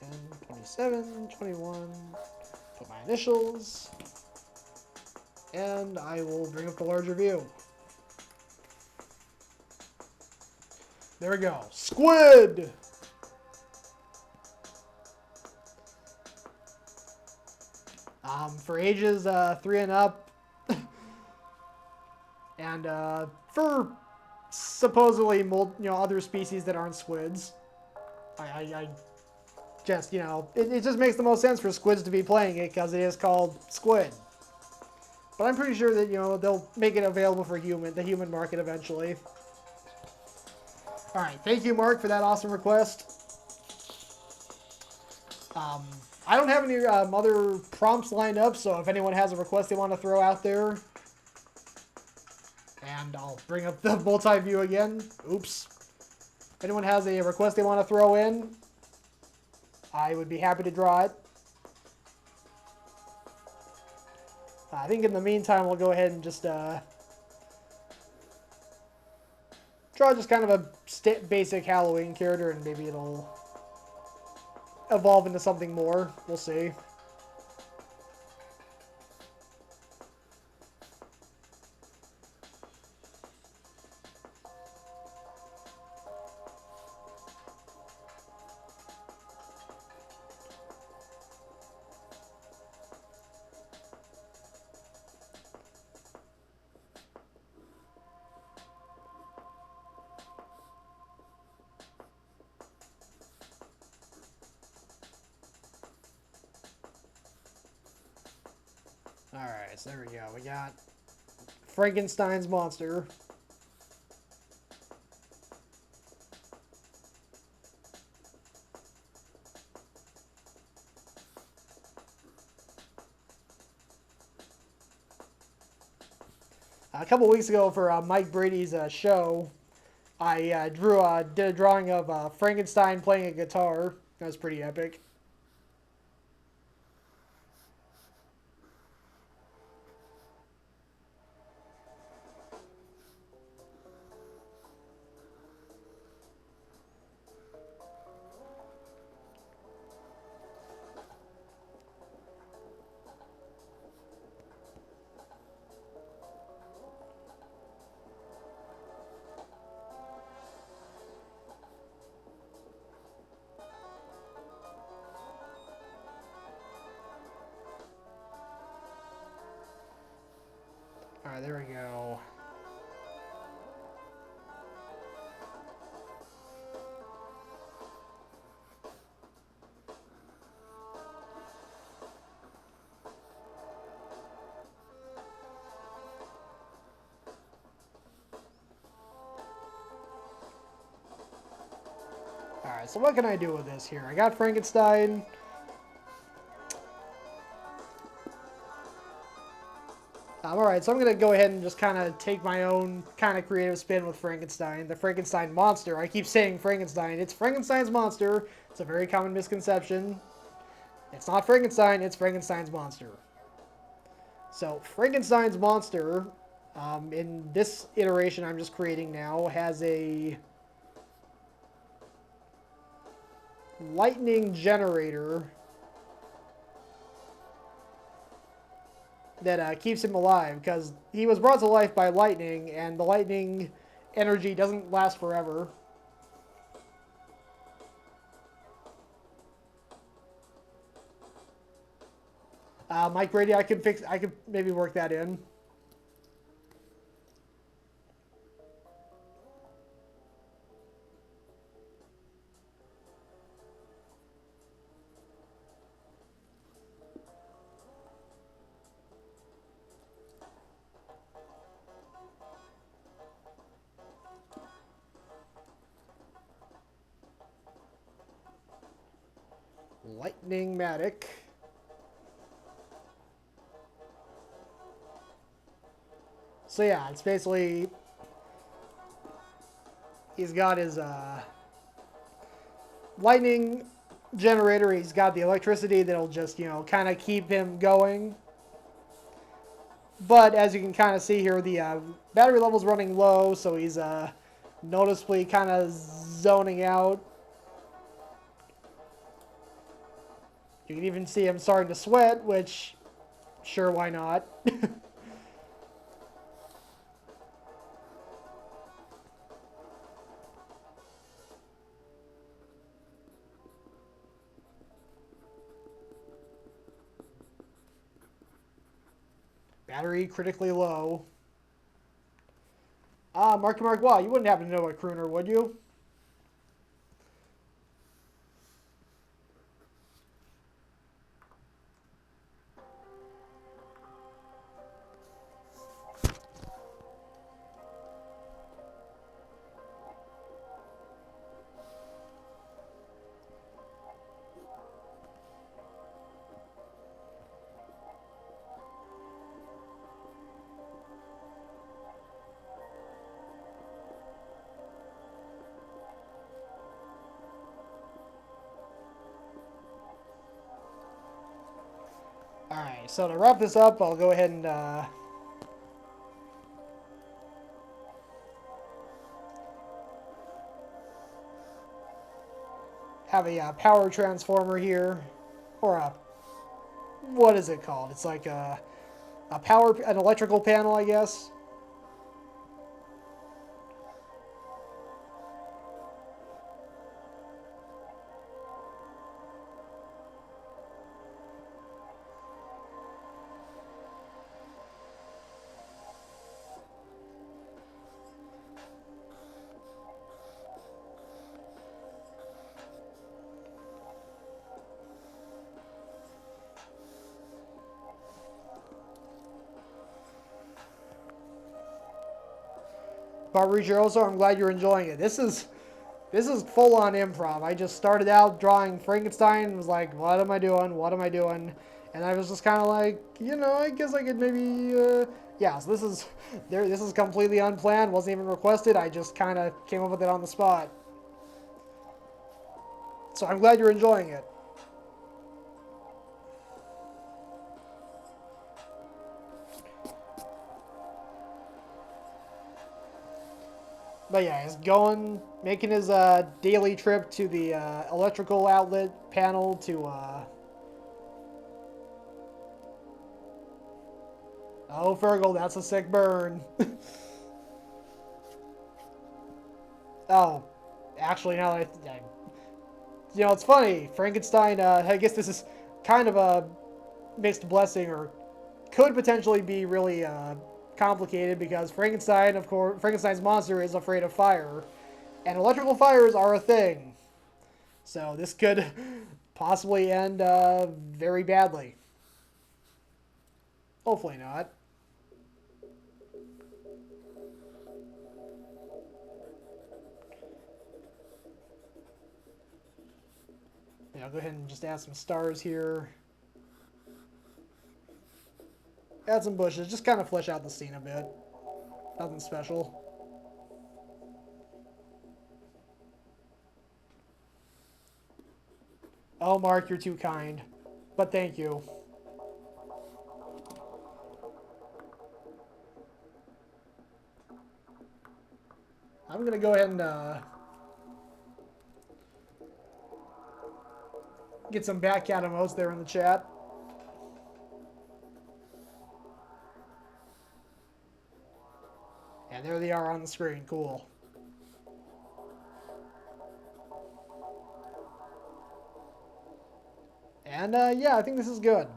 10, 27, 21. Put my initials. And I will bring up the larger view. There we go. Squid! For ages 3 and up, and for supposedly other species that aren't squids. I just, it just makes the most sense for squids to be playing it because it is called Squid. But I'm pretty sure that they'll make it available for the human market eventually. All right, thank you, Mark, for that awesome request. I don't have any other prompts lined up, so if anyone has a request they want to throw out there, and I'll bring up the multi-view again. Oops. If anyone has a request they want to throw in, I would be happy to draw it. I think in the meantime, we'll go ahead and just draw just kind of a basic Halloween character, and maybe it'll evolve into something more. We'll see. Alright, so there we go. We got Frankenstein's monster. A couple weeks ago for Mike Brady's show, I did a drawing of Frankenstein playing a guitar. That was pretty epic. Alright, there we go. Alright, so what can I do with this here? I got Frankenstein. Alright, so I'm going to go ahead and just kind of take my own kind of creative spin with Frankenstein. The Frankenstein monster. I keep saying Frankenstein. It's Frankenstein's monster. It's a very common misconception. It's not Frankenstein, it's Frankenstein's monster. So, Frankenstein's monster, in this iteration I'm just creating now, has a lightning generator that keeps him alive, because he was brought to life by lightning, and the lightning energy doesn't last forever. Mike Brady, I could maybe work that in. Lightning-matic. So yeah, it's basically, he's got his lightning generator, he's got the electricity that'll just, you know, kind of keep him going. But as you can kind of see here, the battery level's running low, so he's noticeably kind of zoning out. You can even see him starting to sweat, which, sure, why not? Battery critically low. Marky Mark, wow, you wouldn't happen to know a crooner, would you? Alright, so to wrap this up, I'll go ahead and have a power transformer here, or a, what is it called? It's like an electrical panel, I guess. Barbarosa, I'm glad you're enjoying it. This is full-on improv. I just started out drawing Frankenstein and was like, what am I doing? What am I doing? And I was just kind of like, you know, I guess I could maybe, yeah, so this is, this is completely unplanned, wasn't even requested, I just kind of came up with it on the spot. So I'm glad you're enjoying it. But yeah, he's going, making his daily trip to the electrical outlet panel to, oh, Fergal, that's a sick burn. Oh, actually, now that you know, it's funny. Frankenstein, I guess this is kind of a mixed blessing, or could potentially be really complicated, because Frankenstein, of course, Frankenstein's monster is afraid of fire, and electrical fires are a thing. So this could possibly end very badly. Hopefully not. Yeah, I'll go ahead and just add some stars here. Add some bushes, just kind of flesh out the scene a bit. Nothing special. Oh, Mark, you're too kind. But thank you. I'm going to go ahead and get some Batcat emotes there in the chat. And there they are on the screen. Cool. And yeah, I think this is good.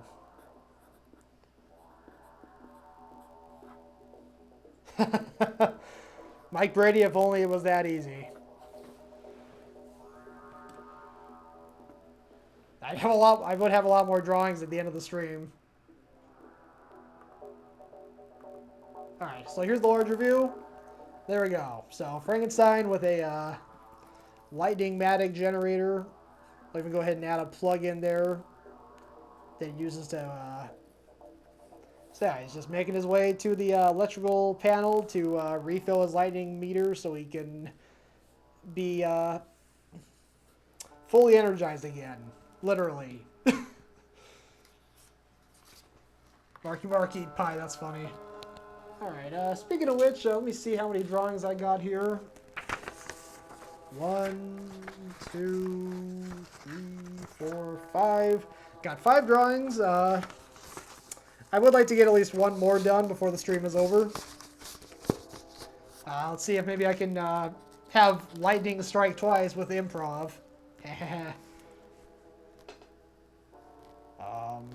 Mike Brady, if only it was that easy. I would have a lot more drawings at the end of the stream. Alright, so here's the larger view. There we go. So Frankenstein with a lightning matic generator. I'll even go ahead and add a plug in there that he uses to so yeah, he's just making his way to the electrical panel to refill his lightning meter so he can be fully energized again. Literally. Marky Mark eat pie, that's funny. Alright, speaking of which, let me see how many drawings I got here. 1, 2, 3, 4, 5. Got 5 drawings. I would like to get at least one more done before the stream is over. Let's see if maybe I can have lightning strike twice with improv. um,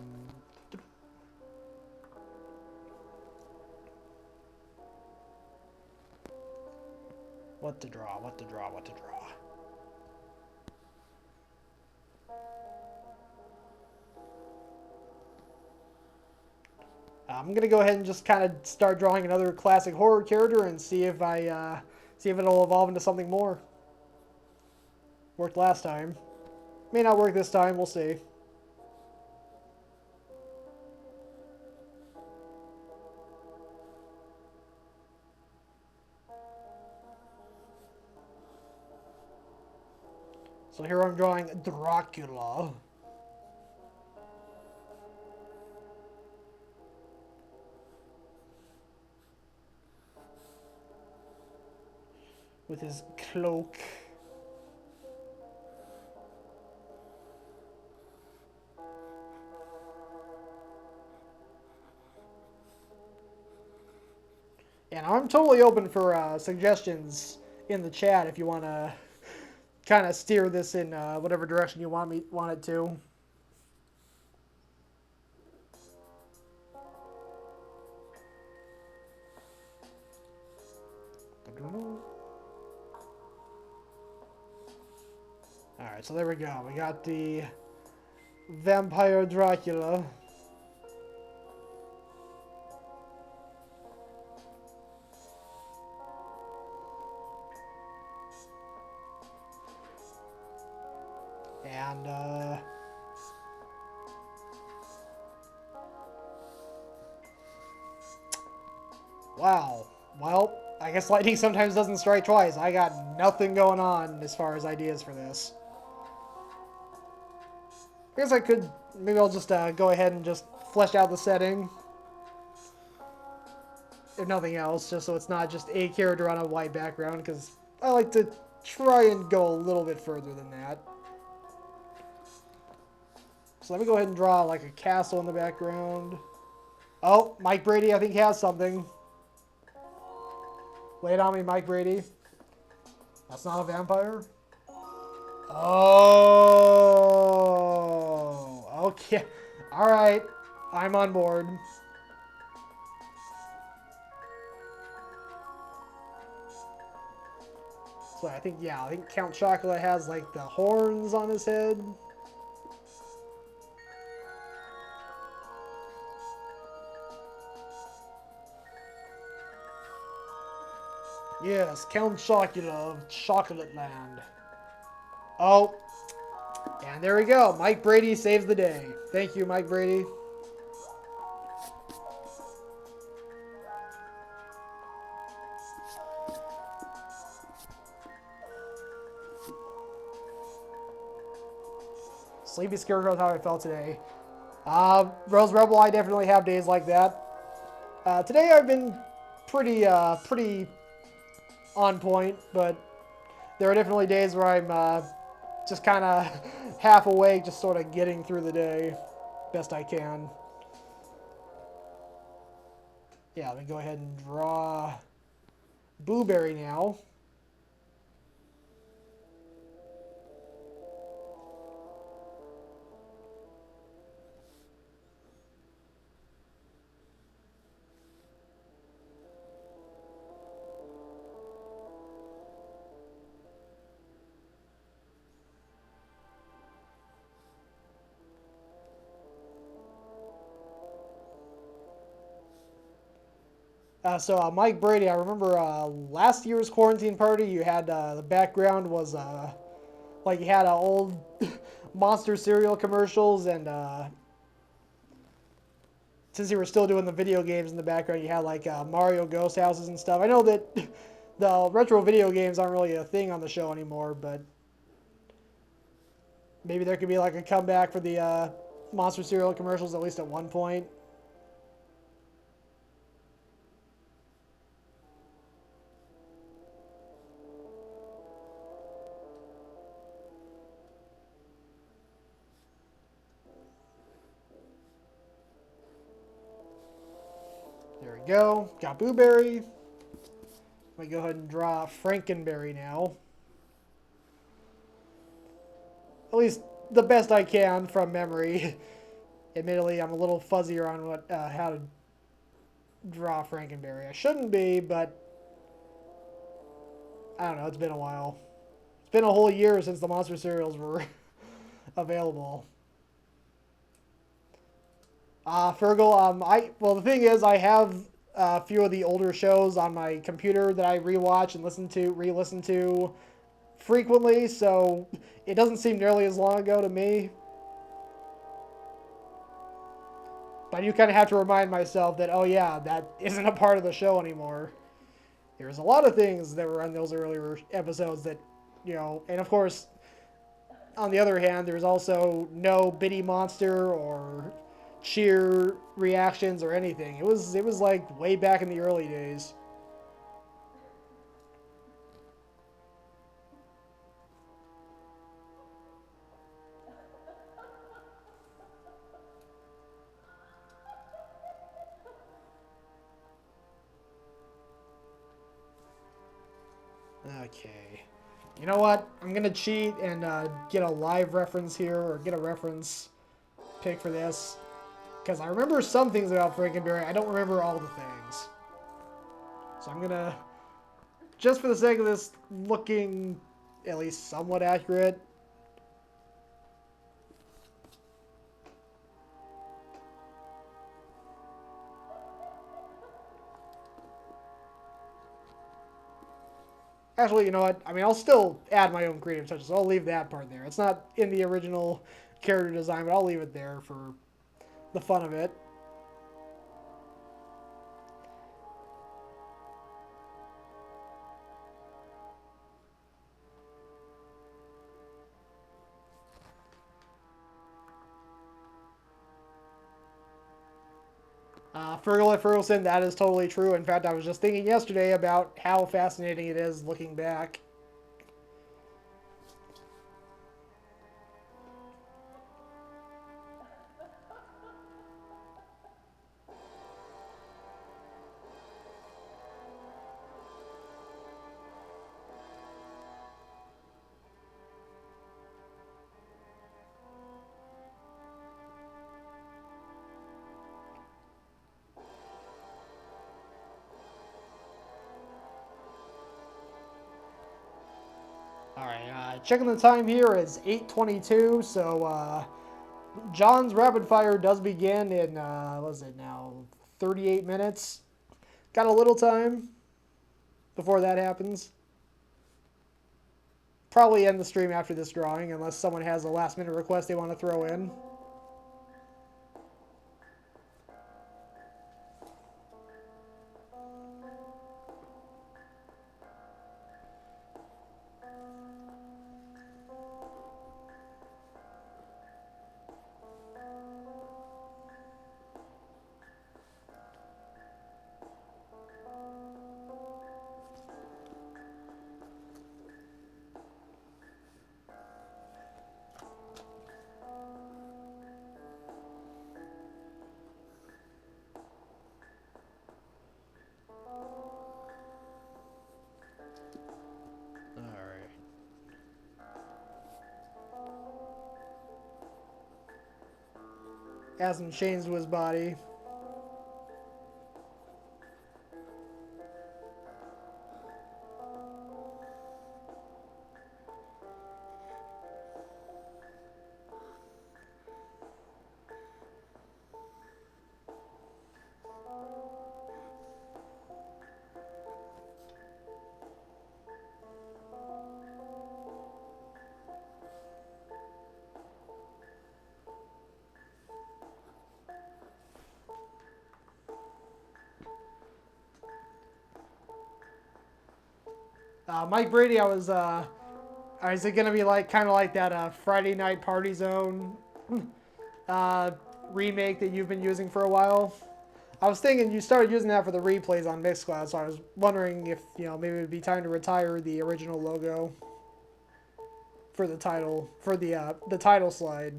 what to draw, what to draw, what to draw. I'm going to go ahead and just kind of start drawing another classic horror character and see if it'll evolve into something more. Worked last time. May not work this time, we'll see. So here I'm drawing Dracula. With his cloak. And I'm totally open for suggestions in the chat if you want to kind of steer this in whatever direction you want it to. Alright, so there we go. We got the Vampire Dracula. And Wow. Well, I guess lightning sometimes doesn't strike twice. I got nothing going on as far as ideas for this. I guess I could... Maybe I'll just go ahead and just flesh out the setting. If nothing else, just so it's not just a character on a white background, because I like to try and go a little bit further than that. So let me go ahead and draw like a castle in the background. Oh, Mike Brady I think has something. Lay it on me, Mike Brady. That's not a vampire? Oh, okay. Alright, I'm on board. So I think Count Chocula has like the horns on his head. Yes, Count Chocula of Chocolate Land. Oh, and there we go. Mike Brady saves the day. Thank you, Mike Brady. Sleepy Scarecrow is how I felt today. Rose Rebel, I definitely have days like that. Today I've been pretty on point, but there are definitely days where I'm just kind of half awake, just sort of getting through the day best I can. Yeah, let me go ahead and draw Blueberry now. Mike Brady, I remember last year's quarantine party, you had the background was like you had old Monster cereal commercials, and since you were still doing the video games in the background, you had like Mario Ghost houses and stuff. I know that the retro video games aren't really a thing on the show anymore, but maybe there could be like a comeback for the Monster cereal commercials at least at one point. There we go. Got Blueberry. Let me go ahead and draw Frankenberry now. At least the best I can from memory. Admittedly, I'm a little fuzzier on what how to draw Frankenberry. I shouldn't be, but I don't know. It's been a while. It's been a whole year since the Monster cereals were available. Fergal, well, the thing is, I have a few of the older shows on my computer that I rewatch and re-listen to frequently, so it doesn't seem nearly as long ago to me. But you kind of have to remind myself that, oh yeah, that isn't a part of the show anymore. There's a lot of things that were on those earlier episodes that, you know, and of course, on the other hand, there's also no Bitty Monster or cheer reactions or anything. It was like way back in the early days. Okay. You know what? I'm going to cheat and get a live reference here, or get a reference pick for this. Because I remember some things about Frankenberry. I don't remember all the things. So I'm going to, just for the sake of this looking at least somewhat accurate, actually, you know what? I mean, I'll still add my own creative touches. So I'll leave that part there. It's not in the original character design, but I'll leave it there for the fun of it. Fergal at Ferguson, that is totally true. In fact, I was just thinking yesterday about how fascinating it is looking back. Alright, checking the time here is 8:22, so John's rapid fire does begin in, what is it now, 38 minutes. Got a little time before that happens. Probably end the stream after this drawing, unless someone has a last minute request they want to throw in. Has some chains to his body. Mike Brady, is it gonna be like kind of like that Friday Night Party Zone remake that you've been using for a while? I was thinking you started using that for the replays on Mixcloud, so I was wondering if maybe it'd be time to retire the original logo for the title the title slide.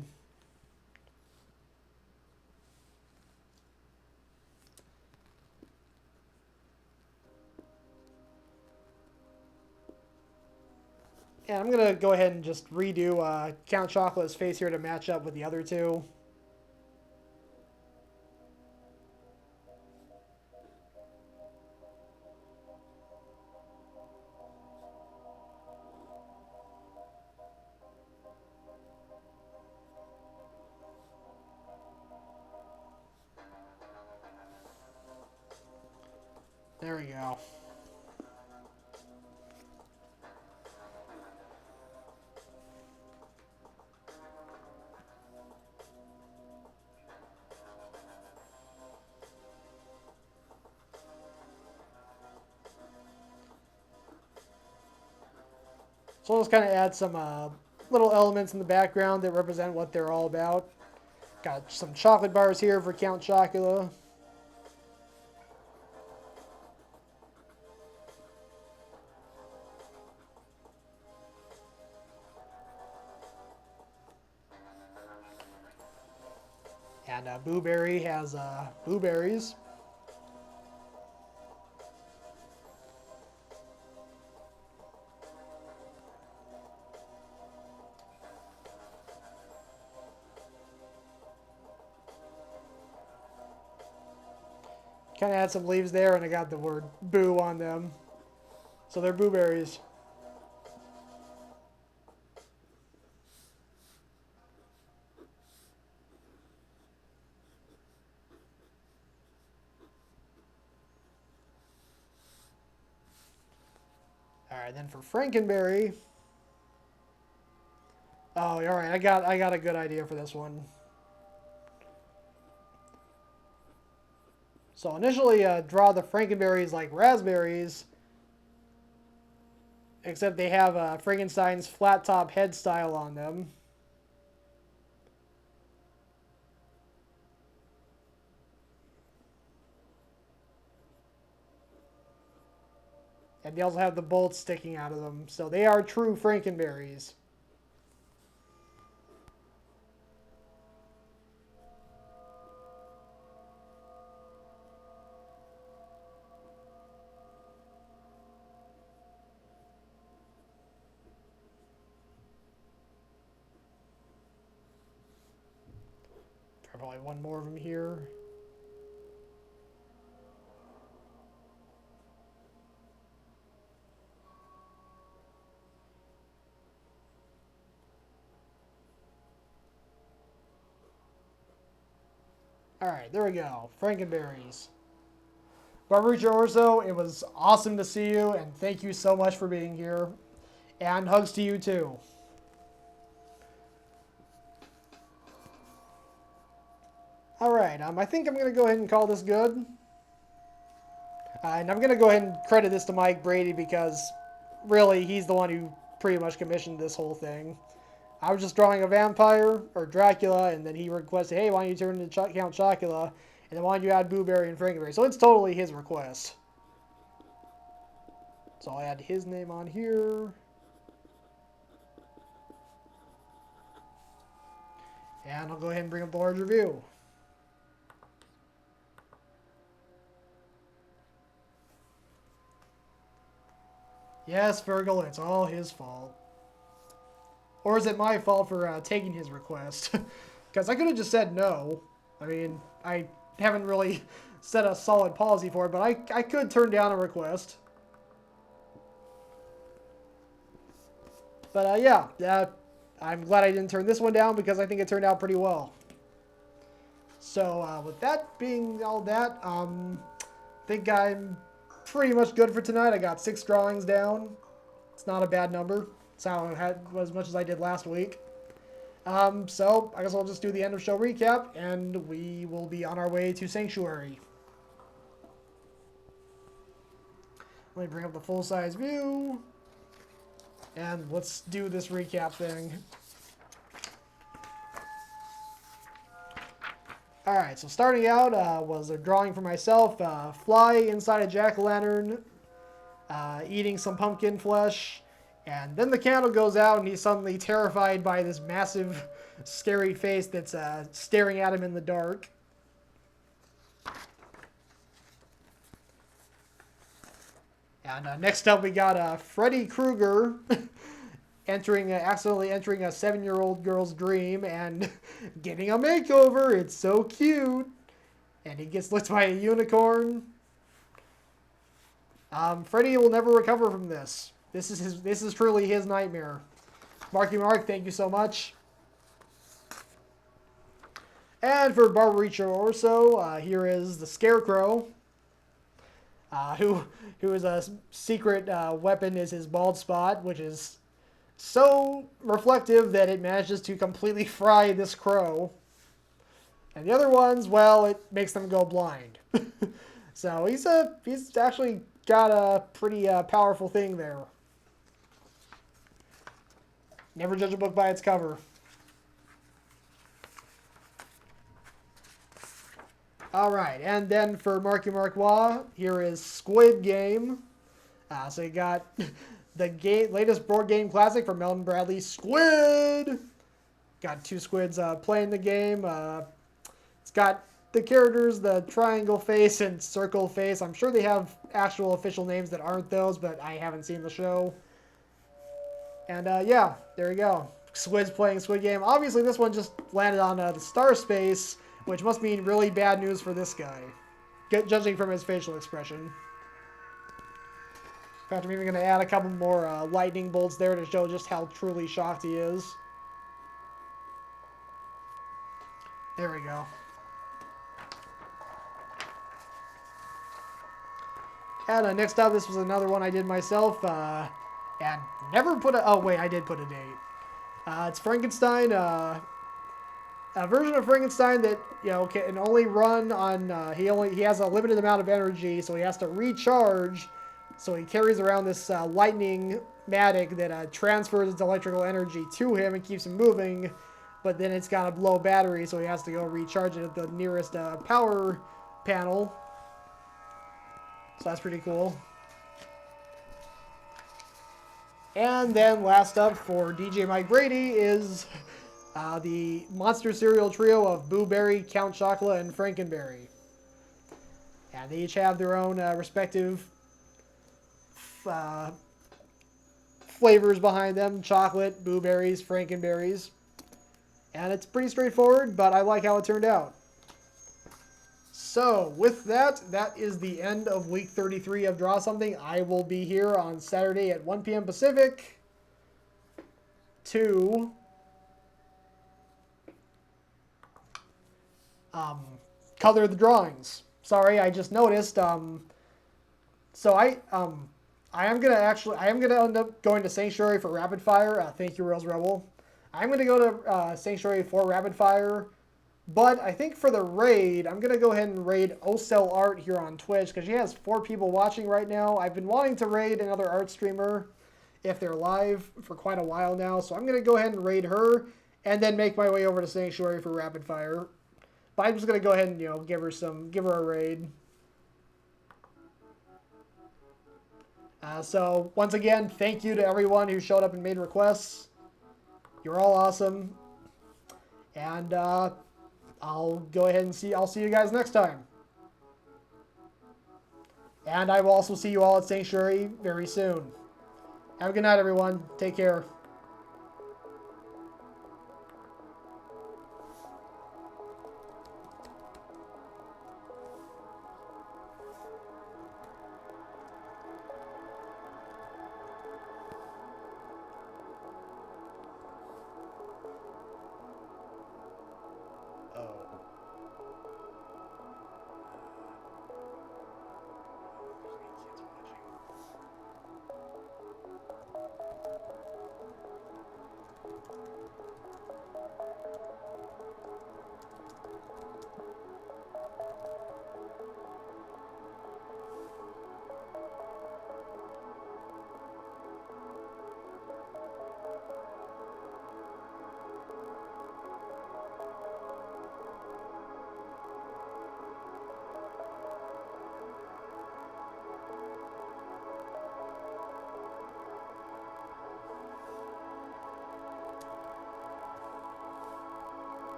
Yeah, I'm going to go ahead and just redo Count Chocolate's face here to match up with the other two. There we go. So I'll just kind of add some little elements in the background that represent what they're all about. Got some chocolate bars here for Count Chocula. And Boo Berry has blueberries. Kind of had some leaves there, and I got the word boo on them. So they're blueberries. Alright, then for Frankenberry. Oh, alright, I got a good idea for this one. So initially, draw the Frankenberries like raspberries, except they have Frankenstein's flat top head style on them. And they also have the bolts sticking out of them. So they are true Frankenberries. Probably one more of them here. Alright, there we go. Frankenberries. Barbarucci Orso, it was awesome to see you, and thank you so much for being here. And hugs to you too. Alright, I think I'm going to go ahead and call this good. And I'm going to go ahead and credit this to Mike Brady because really he's the one who pretty much commissioned this whole thing. I was just drawing a vampire, or Dracula, and then he requested, hey, why don't you turn into Count Chocula? And then why don't you add Booberry and Frankenberry? So it's totally his request. So I'll add his name on here. And I'll go ahead and bring up the large review. Yes, Fergal, it's all his fault. Or is it my fault for taking his request? Because I could have just said no. I mean, I haven't really set a solid policy for it, but I could turn down a request. But yeah, I'm glad I didn't turn this one down because I think it turned out pretty well. So with that being all that, I think I'm pretty much good for tonight. I got 6 drawings down. It's not a bad number. It's how I had as much as I did last week. So I guess I'll just do the end of show recap, and we will be on our way to Sanctuary. Let me bring up the full-size view, and let's do this recap thing. Alright, so starting out was a drawing for myself. Fly inside a jack-o'-lantern, eating some pumpkin flesh. And then the candle goes out, and he's suddenly terrified by this massive, scary face that's staring at him in the dark. And next up, we got Freddy Krueger accidentally entering a 7-year-old girl's dream and getting a makeover. It's so cute. And he gets licked by a unicorn. Freddy will never recover from this. This is truly his nightmare. Marky Mark, thank you so much. And for Barbarucci Orso, here is the Scarecrow, who is a secret weapon is his bald spot, which is so reflective that it manages to completely fry this crow. And the other ones, well, it makes them go blind. So he's actually got a pretty powerful thing there. Never judge a book by its cover. Alright, and then for Marky Marquois, here is Squid Game. So you got the latest board game classic from Melvin Bradley, Squid! Got 2 squids playing the game. It's got the characters, the triangle face and circle face. I'm sure they have actual official names that aren't those, but I haven't seen the show. And yeah, there you go. Squid's playing Squid Game. Obviously, this one just landed on the star space, which must mean really bad news for this guy, judging from his facial expression. In fact, I'm even going to add a couple more lightning bolts there to show just how truly shocked he is. There we go. And next up, this was another one I did myself. And never put a... Oh, wait, I did put a date. It's Frankenstein. A version of Frankenstein that, you know, can only run on... He has a limited amount of energy, so he has to recharge. So he carries around this lightning matic that transfers its electrical energy to him and keeps him moving. But then it's got a low battery, so he has to go recharge it at the nearest power panel. So that's pretty cool. And then last up for DJ Mike Brady is the Monster Cereal Trio of Boo Berry, Count Chocula, and Frankenberry. And they each have their own respective flavors behind them. Chocolate, Boo Berries, Frankenberries. And it's pretty straightforward, but I like how it turned out. So, with that, that is the end of week 33 of Draw Something. I will be here on Saturday at 1 p.m. Pacific to color the drawings. Sorry, I just noticed. So I am gonna end up going to Sanctuary for Rapid Fire. Thank you, Rails Rebel. I'm gonna go to Sanctuary for Rapid Fire. But I think for the raid, I'm going to go ahead and raid Ocel Art here on Twitch because she has 4 people watching right now. I've been wanting to raid another art streamer if they're live for quite a while now. So I'm going to go ahead and raid her and then make my way over to Sanctuary for Rapid Fire. But I'm just going to go ahead and, give her a raid. So once again, thank you to everyone who showed up and made requests. You're all awesome. And, I'll go ahead and I'll see you guys next time. And I will also see you all at Sanctuary very soon. Have a good night, everyone. Take care.